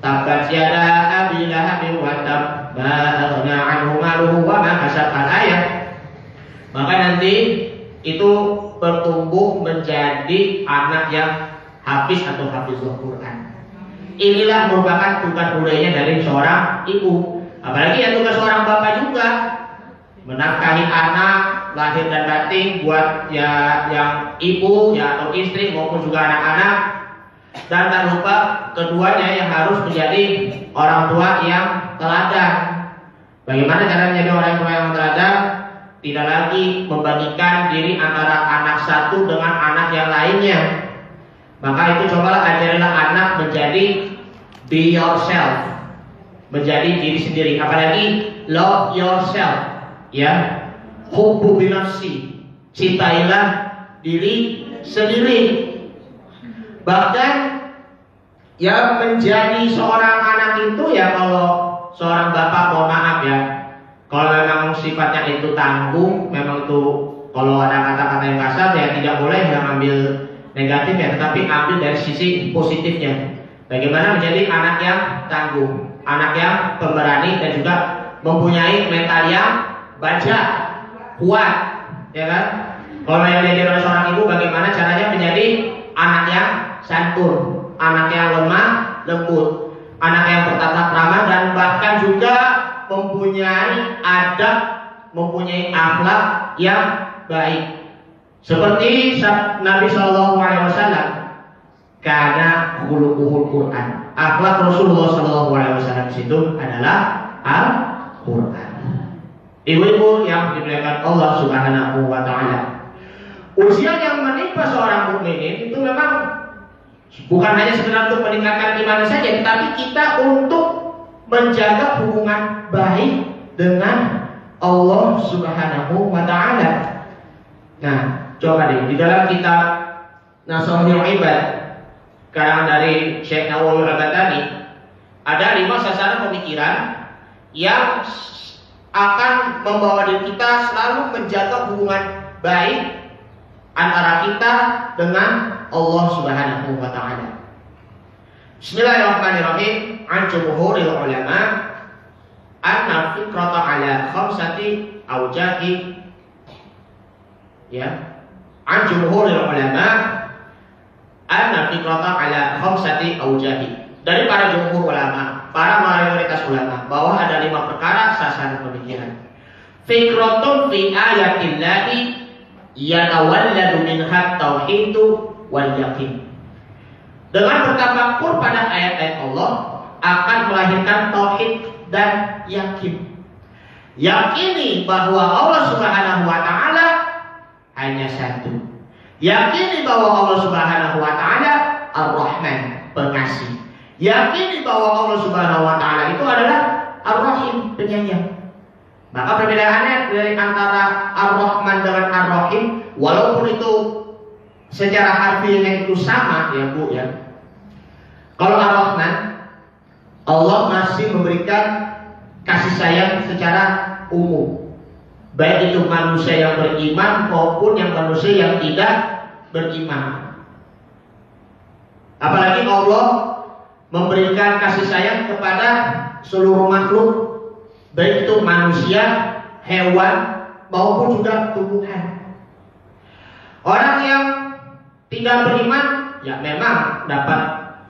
tabbat yada abi lahabin wa tab ma aghna anhu maluhu wa ma kasab, al-ayat. Maka nanti itu bertumbuh menjadi anak yang hafiz atau hafizul Quran. Inilah merupakan tugas budayanya dari seorang ibu. Apalagi ya tugas seorang bapak juga, menafkahi anak lahir dan batin buat ya yang ibu ya atau istri maupun juga anak-anak. Dan tak lupa keduanya yang harus menjadi orang tua yang teladan. Bagaimana caranya menjadi orang tua yang teladan? Tidak lagi membandingkan diri antara anak satu dengan anak yang lainnya. Maka itu cobalah ajarilah anak menjadi be yourself, menjadi diri sendiri. Apalagi love yourself, ya, hubbu binafsi, cintailah diri sendiri. Bahkan ya menjadi seorang anak itu ya, kalau seorang bapak, mohon maaf ya, kalau memang sifatnya itu tangguh, memang itu kalau ada kata-kata yang kasar ya tidak boleh yang ambil negatif ya, tetapi ambil dari sisi positifnya. Bagaimana menjadi anak yang tangguh, anak yang pemberani dan juga mempunyai mental yang baja, kuat, ya kan? Kalau yang diajar oleh seorang ibu, bagaimana caranya menjadi anak yang santun, anak yang lemah lembut, anak yang bertata krama, dan bahkan juga mempunyai adab, mempunyai akhlak yang baik. Seperti Nabi Shallallahu Alaihi Wasallam, karena khuluquhul Quran, akhlak Rasulullah Shallallahu Alaihi Wasallam itu adalah Al-Quran. Ibu-ibu yang dimuliakan Allah Subhanahu wa Ta'ala, Ujian yang menimpa seorang mukmin itu memang bukan hanya sekedar untuk meningkatkan iman saja, tetapi kita untuk menjaga hubungan baik dengan Allah Subhanahu wa taala. Nah, coba deh di dalam kitab Nasrul Ibad karang dari Syekh Nawawi Al-Batani ada 5 sasaran pemikiran yang akan membawa diri kita selalu menjaga hubungan baik antara kita dengan Allah Subhanahu wa taala. Bismillahirrahmanirrahim. An jumhuril ulama anna fikrata ala khamsati awjahi. Ya. An jumhuril ulama anna fikrata ala khamsati awjahi. Dari para jumhur ulama, para mayoritas ulama, bahwa ada 5 perkara sasaran pemikiran. Fikratun fi ayatillahi yatawalladu minha tauhidu wal yakin. Dengan bertafakkur pada ayat-ayat Allah akan melahirkan tauhid dan yakin. Yakini bahwa Allah Subhanahu wa taala hanya satu. Yakini bahwa Allah Subhanahu wa taala Ar-Rahman, pengasih. Yakini bahwa Allah Subhanahu wa taala itu adalah Ar-Rahim, penyayang. Maka perbedaannya dari antara Ar-Rahman dengan Ar-Rahim, walaupun itu secara harfiahnya itu sama ya Bu ya. Kalau Ar-Rahman, Allah masih memberikan kasih sayang secara umum, baik itu manusia yang beriman maupun yang manusia yang tidak beriman. Apalagi Allah memberikan kasih sayang kepada seluruh makhluk, baik itu manusia, hewan, maupun juga tumbuhan. Orang yang tidak beriman, ya memang dapat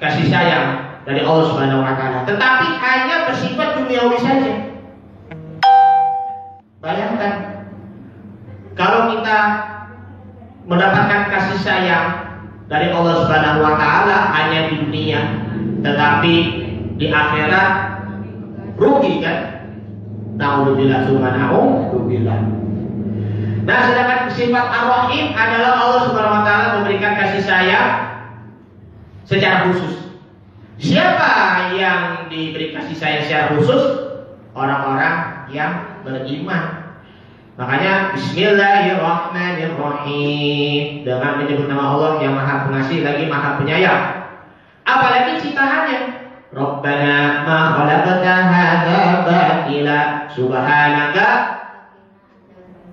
kasih sayang dari Allah Subhanahu wa taala, tetapi hanya bersifat duniawi saja. Bayangkan kalau kita mendapatkan kasih sayang dari Allah Subhanahu wa taala hanya di dunia, tetapi di akhirat rugi kan? Na'udzubillah subhanahubillah. Nah, sedangkan sifat Ar-Rahim adalah Allah Subhanahu wa taala memberikan kasih sayang secara khusus. Siapa yang diberi kasih sayang secara khusus? Orang-orang yang beriman. Makanya Bismillahirrahmanirrahim, dengan menyebut nama Allah yang Maha Pengasih lagi Maha Penyayang. Apalagi ciptaannya, Rabbana ma khalaqta hadza batila subhanaka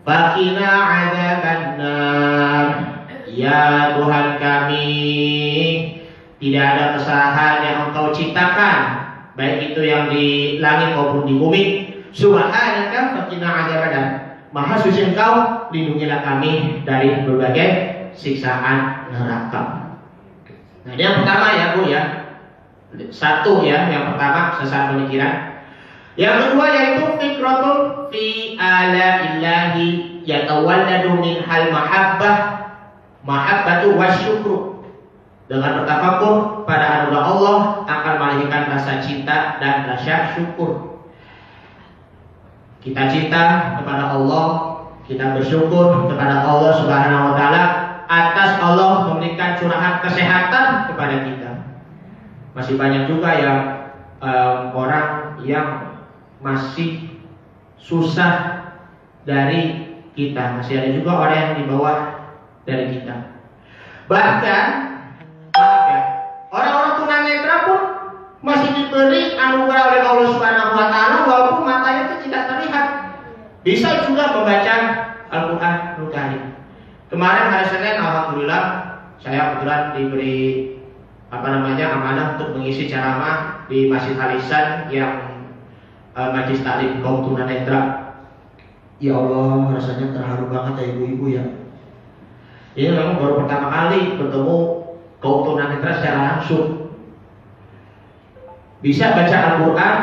faqina adzabannar. Ya Tuhan kami, tidak ada kesalahan yang Engkau ciptakan, baik itu yang di langit maupun di bumi. Subhanaka faqina adzabannar. Maha suci Engkau, lindungilah kami dari berbagai siksaan neraka. Nah, ini yang pertama ya Bu ya. Satu ya, yang pertama sasaran pemikiran. Yang kedua yaitu fikratun fi ala illahi yatawalladu min hal mahabbatu wasyukru. Dengan bertafakkur pada anugerah Allah akan melahirkan rasa cinta dan rasa syukur. Kita cinta kepada Allah, kita bersyukur kepada Allah Subhanahu wa taala atas Allah memberikan curahan kesehatan kepada kita. Masih banyak juga yang orang yang masih susah dari kita, masih ada juga orang yang di bawah dari kita. Bahkan orang-orang tunanetra pun masih diberi anugerah oleh Allah Subhanahu wa taala walaupun matanya itu tidak terlihat. Bisa juga membaca Al-Qur'an Karim. Kemarin hari Senin alhamdulillah saya kebetulan diberi amanah untuk mengisi ceramah di Masjid Al-Ihsan yang Majelis Taklim kaum tunanetra. Ya Allah, rasanya terharu banget ya ibu-ibu ya. Ini memang baru pertama kali bertemu kaum tunanetra secara langsung. Bisa baca Al-Quran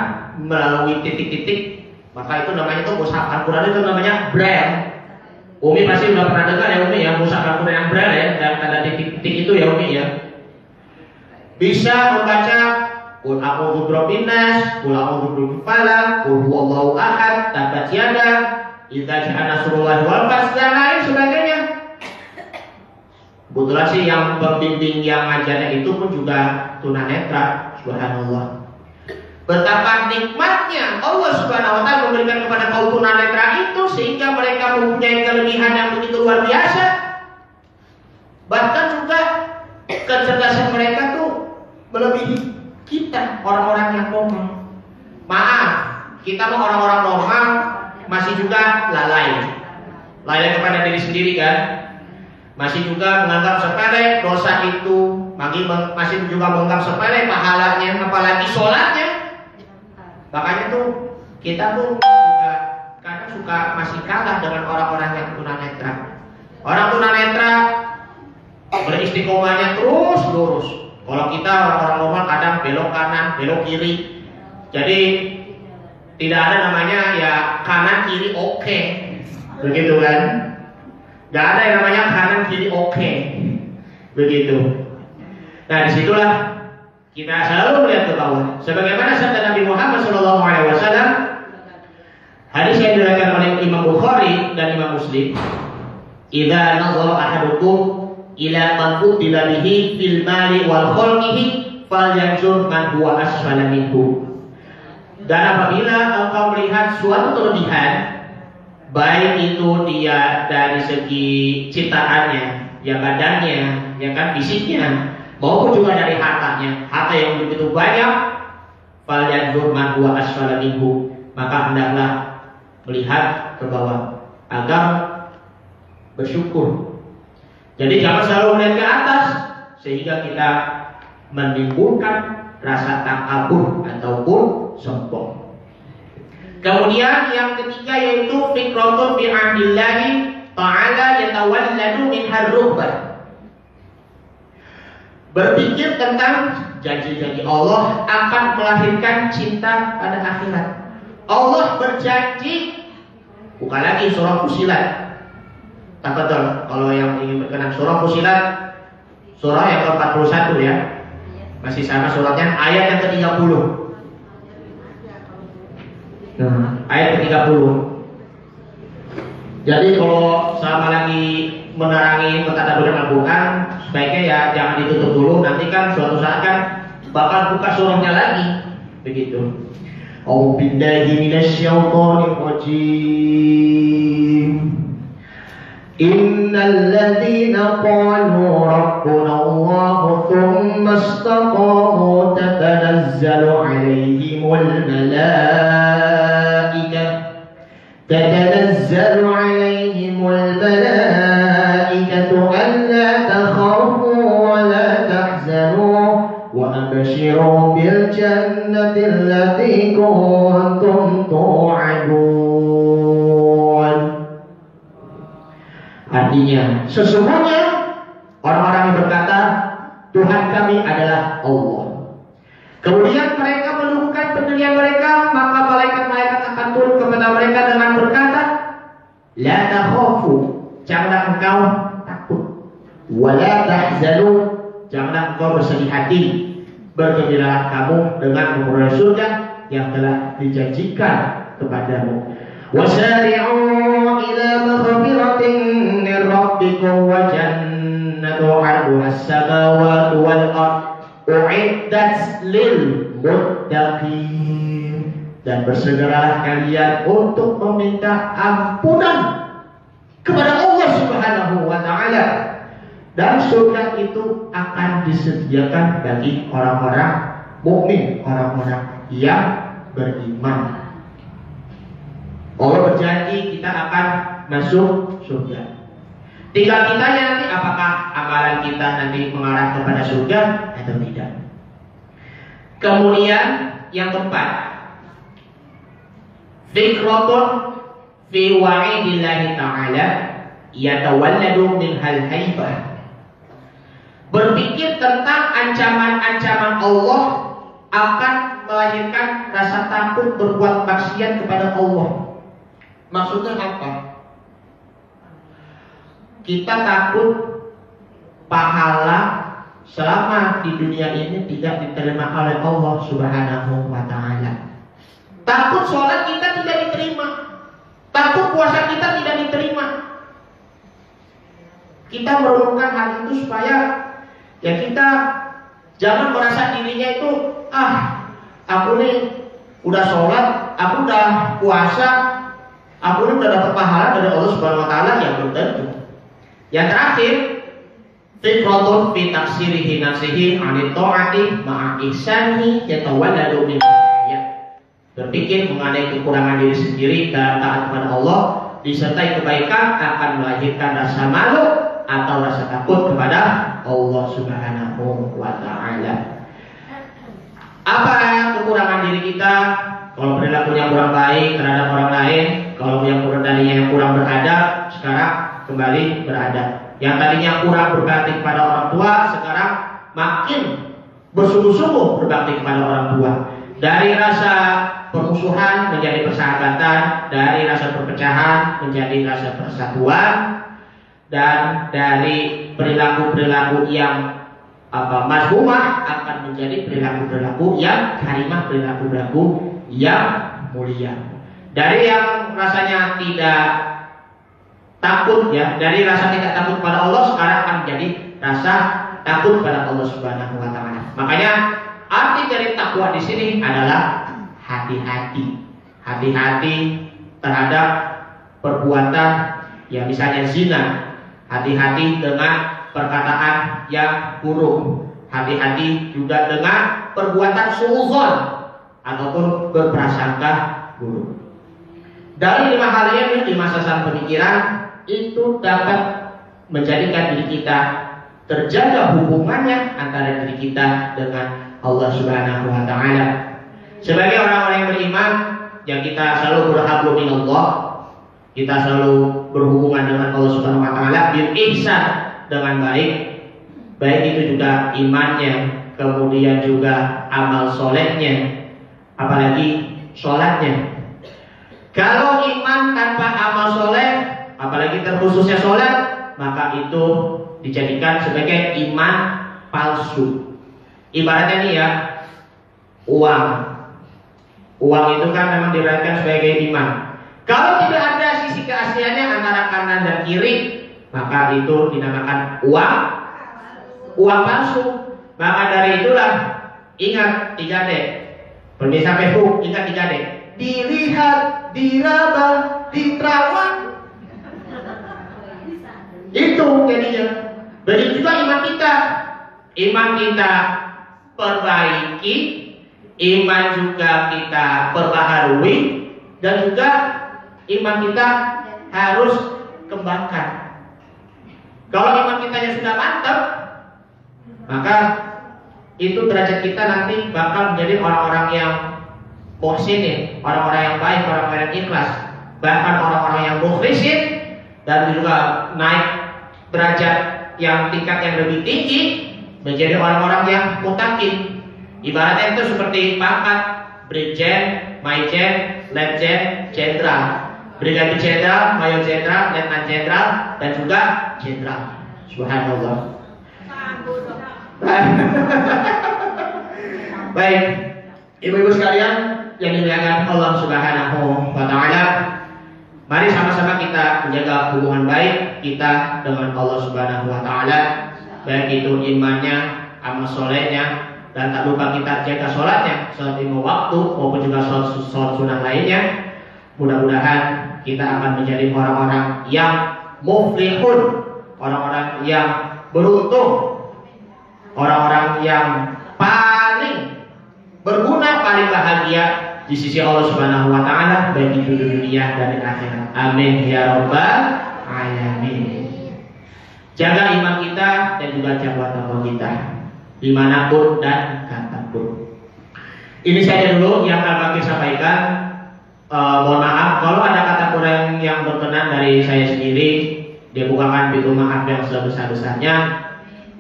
melalui titik-titik, maka itu namanya tuh mushaf Al-Quran itu namanya Braille. Umi pasti udah pernah dengar ya Umi ya, mushaf Al-Quran yang Braille ya, dan tanda titik-titik itu ya Umi ya. Bisa membaca Qul a'udzu birabbin nas, Qul a'udzu birabbil falaq, Qul huwallahu ahad, tabat yada, idza ja'a nasrullahi wal fath, dan lain sebagainya. Kebetulan sih yang pembimbing yang ngajarnya itu pun juga tunanetra, subhanallah. Betapa nikmatnya Allah Subhanahu wa taala memberikan kepada kaum tunanetra itu sehingga mereka mempunyai kelebihan yang begitu luar biasa. Bahkan juga kecerdasan mereka tuh melebihi kita orang-orang yang normal. Maaf, kita mah orang-orang normal masih juga lalai. Lalai kepada diri sendiri kan? Masih juga menganggap sepele dosa itu, masih juga menganggap sepele pahalanya, apalagi sholatnya. Makanya tuh kita tuh juga kadang suka masih kalah dengan orang-orang yang tunanetra. Orang tunanetra beristiqomahnya terus lurus. Kalau kita orang-orang normal kadang belok kanan, belok kiri. Jadi tidak ada namanya ya kanan kiri oke. Begitu kan? Gak ada yang namanya kanan kiri oke. Begitu. Nah disitulah kita selalu melihat ke bawah. Sebagaimana sabda Nabi Muhammad SAW, hadis yang diriwayatkan oleh Imam Bukhari dan Imam Muslim, "Idza nazara ahadukum ila man qutila bihi fil mali wal khalqihi falyanzur man huwa asfala minhu." Dan apabila engkau melihat suatu kelebihan, baik itu dia dari segi ciptaannya, ya badannya, ya kan fisiknya, maupun juga dari hartanya, harta yang begitu banyak, falyanzur man huwa asfala minhu, maka hendaklah melihat ke bawah agar bersyukur. Jadi jangan selalu melihat ke atas sehingga kita menimbulkan rasa takabur ataupun sombong. Kemudian yang ketiga yaitu fikratun bi ahdillahi ta'ala yatawalladu min harrubbah. Berpikir tentang janji-janji Allah akan melahirkan cinta pada akhirat. Allah berjanji, bukan lagi surah Fusilat. Tafadhol, kalau yang ingin berkenan surah Fusilat, surah yang ke-41 ya. Masih sama suratnya, ayat yang ke-30. Ayat ke-30. Jadi kalau selama lagi menerangi mentadabur Al-Quran, sebaiknya ya jangan ditutup dulu. Nanti kan suatu saat kan bakal buka surahnya lagi, begitu. A'udzubillahi minasyaitonir rajim. Innal ladzina qalu rabbuna Allah tsumma istaqamu tatanazzalu 'alaihimul malaikah تتنزل عليهم الملائكة ألا تخافوا ولا تحزنوا وأبشروا بالجنة التي كنتم توعدون. Artinya, sesungguhnya orang-orang yang berkata Tuhan kami adalah Allah. Kemudian mereka menunggukan pendirian mereka, maka malaikat-malaikat akan turun kepada mereka dengan berkata, La takhafu, janganlah engkau takut. Wa la tahzanu, janganlah engkau bersedih hati. Bergembiralah kamu dengan memperoleh surga yang telah dijanjikan kepadamu. Wasari'u ila maghfiratin min rabbikum wa jannatu 'arduha as-samawati wal ardh u'iddat lil muttaqin, dan bersegeralah kalian untuk meminta ampunan kepada Allah Subhanahu wa taala, dan surga itu akan disediakan bagi orang-orang mukmin, orang-orang yang beriman. Allah berjanji kita akan masuk surga. Tinggal kita nanti apakah amalan kita nanti mengarah kepada surga atau tidak. Kemudian yang keempat, fikratun fi wa'idillahi ta'ala yatawalladu min hal-haibah. Berpikir tentang ancaman-ancaman Allah akan melahirkan rasa takut berbuat maksiat kepada Allah. Maksudnya apa? Kita takut pahala selama di dunia ini tidak diterima oleh Allah Subhanahu wa taala. Takut sholat kita tidak diterima. Takut puasa kita tidak diterima. kita merenungkan hal itu supaya ya kita jangan merasa dirinya itu aku nih udah sholat, aku udah puasa, aku nih udah dapat pahala dari Allah Subhanahu Wa Taala, yang belum tentu. Yang terakhir, fikratun fi taksirihi nafsihi anit ta'ati ma'a ihsanihi yatawalladu min berpikir mengenai kekurangan diri sendiri dan taat kepada Allah disertai kebaikan akan melahirkan rasa malu atau rasa takut kepada Allah Subhanahu wa Ta'ala. Apa kekurangan diri kita? Kalau perilakunya kurang baik terhadap orang lain, kalau yang kurang beradab, sekarang kembali beradab. Yang tadinya kurang berbakti kepada orang tua, sekarang makin bersungguh-sungguh berbakti kepada orang tua. Dari rasa permusuhan menjadi persahabatan, dari rasa perpecahan menjadi rasa persatuan, dan dari perilaku-perilaku yang mazmumah akan menjadi perilaku-perilaku yang karimah, perilaku-perilaku yang mulia. Dari yang rasanya tidak takut dari rasa tidak takut kepada Allah sekarang akan menjadi rasa takut kepada Allah Subhanahu wa Ta'ala. Makanya arti dari takwa di sini adalah hati-hati. Hati-hati terhadap perbuatan yang misalnya zina. Hati-hati dengan perkataan yang buruk. Hati-hati juga dengan perbuatan suudzon ataupun berprasangka buruk. Dari 5 hal ini, 5 sasaran pemikiran itu dapat menjadikan diri kita terjaga hubungannya antara diri kita dengan Allah Subhanahu wa Ta'ala. Sebagai orang-orang yang beriman, yang kita selalu berhablu minallah, kita selalu berhubungan dengan Allah Subhanahu wa Ta'ala bil ihsan, dengan baik. Baik itu juga imannya, kemudian juga amal solehnya, apalagi sholatnya. Kalau iman tanpa amal soleh, apalagi terkhususnya sholat, maka itu dijadikan sebagai iman palsu. Ibaratnya nih ya, uang itu kan memang diberikan sebagai iman. Kalau tidak ada sisi keasliannya antara kanan dan kiri, maka itu dinamakan uang palsu. Maka dari itulah ingat 3D. Pemirsa Facebook, ingat 3D. Dilihat, diraba, diterawang. Itu jadinya. Begitu juga iman kita. Iman kita perbaiki, iman juga kita perbaharui, dan juga iman kita harus kembangkan. Kalau iman kita yang sudah mantap, maka itu derajat kita nanti bakal menjadi orang-orang yang muhsinin, orang-orang yang baik, orang-orang yang ikhlas, bahkan orang-orang yang mukhlisin, dan juga naik derajat yang tingkat yang lebih tinggi menjadi orang-orang yang mutakin. Ibaratnya itu seperti pangkat brigjen, majen, letjen, jenderal, brigadier jenderal, mayor jenderal, letnan jenderal, dan juga jenderal. Subhanallah. Baik, ibu-ibu sekalian yang dimuliakan Allah Subhanahu wa Ta'ala, mari sama-sama kita menjaga hubungan baik kita dengan Allah Subhanahu wa Ta'ala, baik itu imannya, amal solehnya, dan tak lupa kita jaga sholatnya, sholat 5 waktu maupun juga sholat sunnah lainnya. Mudah-mudahan kita akan menjadi orang-orang yang muflihun, orang-orang yang beruntung, orang-orang yang paling berguna, paling bahagia di sisi Allah Subhanahu wa Ta'ala, baik itu di dunia dan di akhirat. Amin ya rabbal alamin. Jaga iman kita dan juga jaga takwa kita dimanapun dan kapanpun. Ini saja dulu yang akan kami sampaikan. Mohon maaf kalau ada kata kurang yang berkenan dari saya sendiri. Dibukakan pintu maaf yang sebesar-besarnya.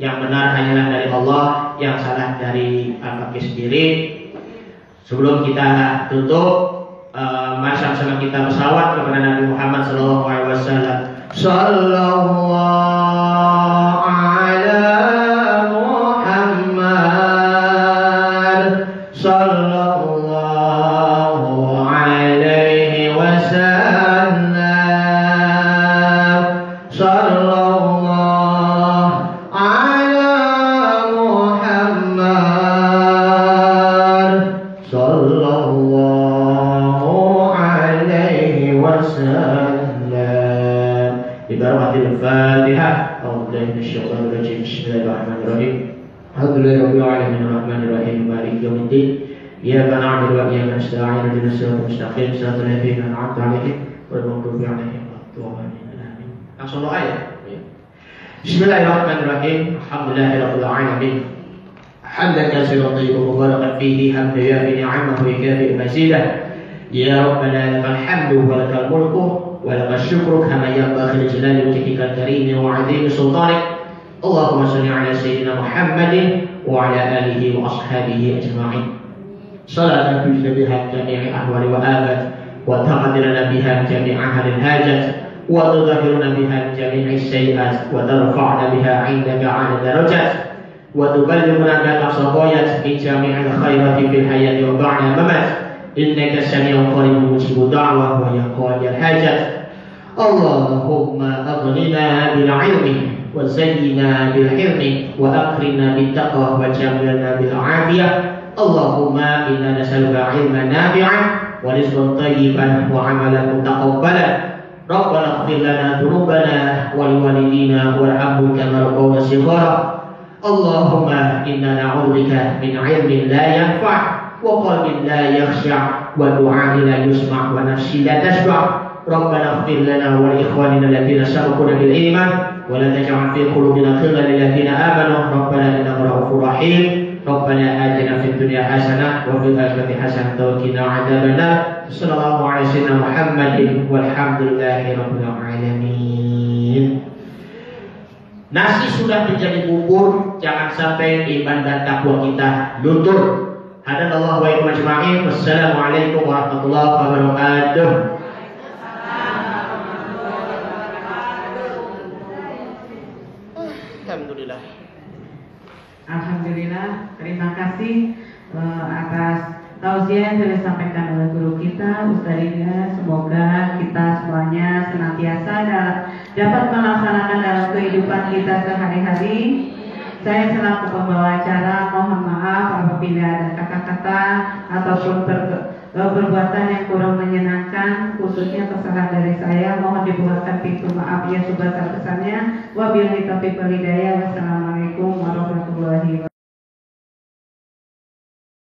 Yang benar hanyalah dari Allah, yang salah dari kami sendiri. Sebelum kita tutup, mari sama-sama kita bersalawat kepada Nabi Muhammad SAW. Sallallahu ala Muhammad, sallallahu alaihi wasallam, sallallahu Alhamdulillahirabbil alamin arrahmanir rahim maliki yaumiddin. Iyyaka na'budu wa iyyaka nasta'in ihdinas siratal mustaqim siratal ladzina an'amta 'alaihim ghairil maghdubi 'alaihim waladdallin. Langsung doa ya. Bismillahirrahmanirrahim. Alhamdulillahirabbil alamin. Hamdan katsiran thayyiban mubarakan fihi hamdan yafi ni'amahu wa yukafi mazidah. Ya Rabbana lakal hamdu wa lakal mulku wa lakal syukru kama yanbaghi li jalali wajhikal karim wa 'azimi sultanik. Allahumma shalli 'ala sayyidina Muhammadin wa 'ala alihi wa ashabihi ajma'in. Salatan tujza biha jami'i ahwali wa abat wa taqdiruna biha jami'a ahlil hajat wa tudhhiruna biha jami'i sayyi'at wa tarfa'na biha 'indaka 'ala darajat wa tuballighuna biha aqsaqayat min jami'il khairati fil hayati wa ba'da mamat. Innaka sami'un qaribun mujibud da'wah wa ya qadiyal hajat. Allahumma aghnina bil 'ilmi wa zayyina bil hilmi wa akrimna bit taqwa wa jamilna bil 'afiyah. Allahumma inna nas'aluka 'ilman nafi'an wa rizqan thayyiban wa 'amalan mutaqabbalan. Rabbana ighfir lana dhunubana wa liwalidina warhamhum kama rabbawna shighara. Allahumma inna na'udzubika min 'ilmin la yanfa' wa qalbin la yakhsha' wa du'a'in la yusma' wa nafsin la tashba'. Rabbana ighfir lana wa li ikhwanina alladhina sabaquna bil iman wa la taj'al fi qulubina ghillan lil ladzina amanu rabbana innaka ra'ufur rahim. Rabbana atina fid dunya hasanah wa fil akhirati hasanah wa qina adzabannar. Sallallahu alaihi wasallam Muhammadin walhamdulillahi rabbil alamin. Nasi sudah menjadi bubur, jangan sampai iman dan takwa kita luntur. Hadanallahu wa iyyakum ajma'in. Wassalamualaikum warahmatullahi wabarakatuh. Alhamdulillah. Alhamdulillah, terima kasih atas tausiah yang sudah disampaikan oleh guru kita, Ustaz Ida. Semoga kita semuanya senantiasa dapat melaksanakan dalam kehidupan kita sehari-hari. Saya selaku pembawa acara mohon maaf apabila ada kata-kata ataupun perbuatan yang kurang menyenangkan, khususnya kesalahan dari saya. Mohon dibuatkan pintu maaf yang sebesar-besarnya. Wabillahi taufiq wal hidayah. Wassalamualaikum warahmatullahi wabarakatuh.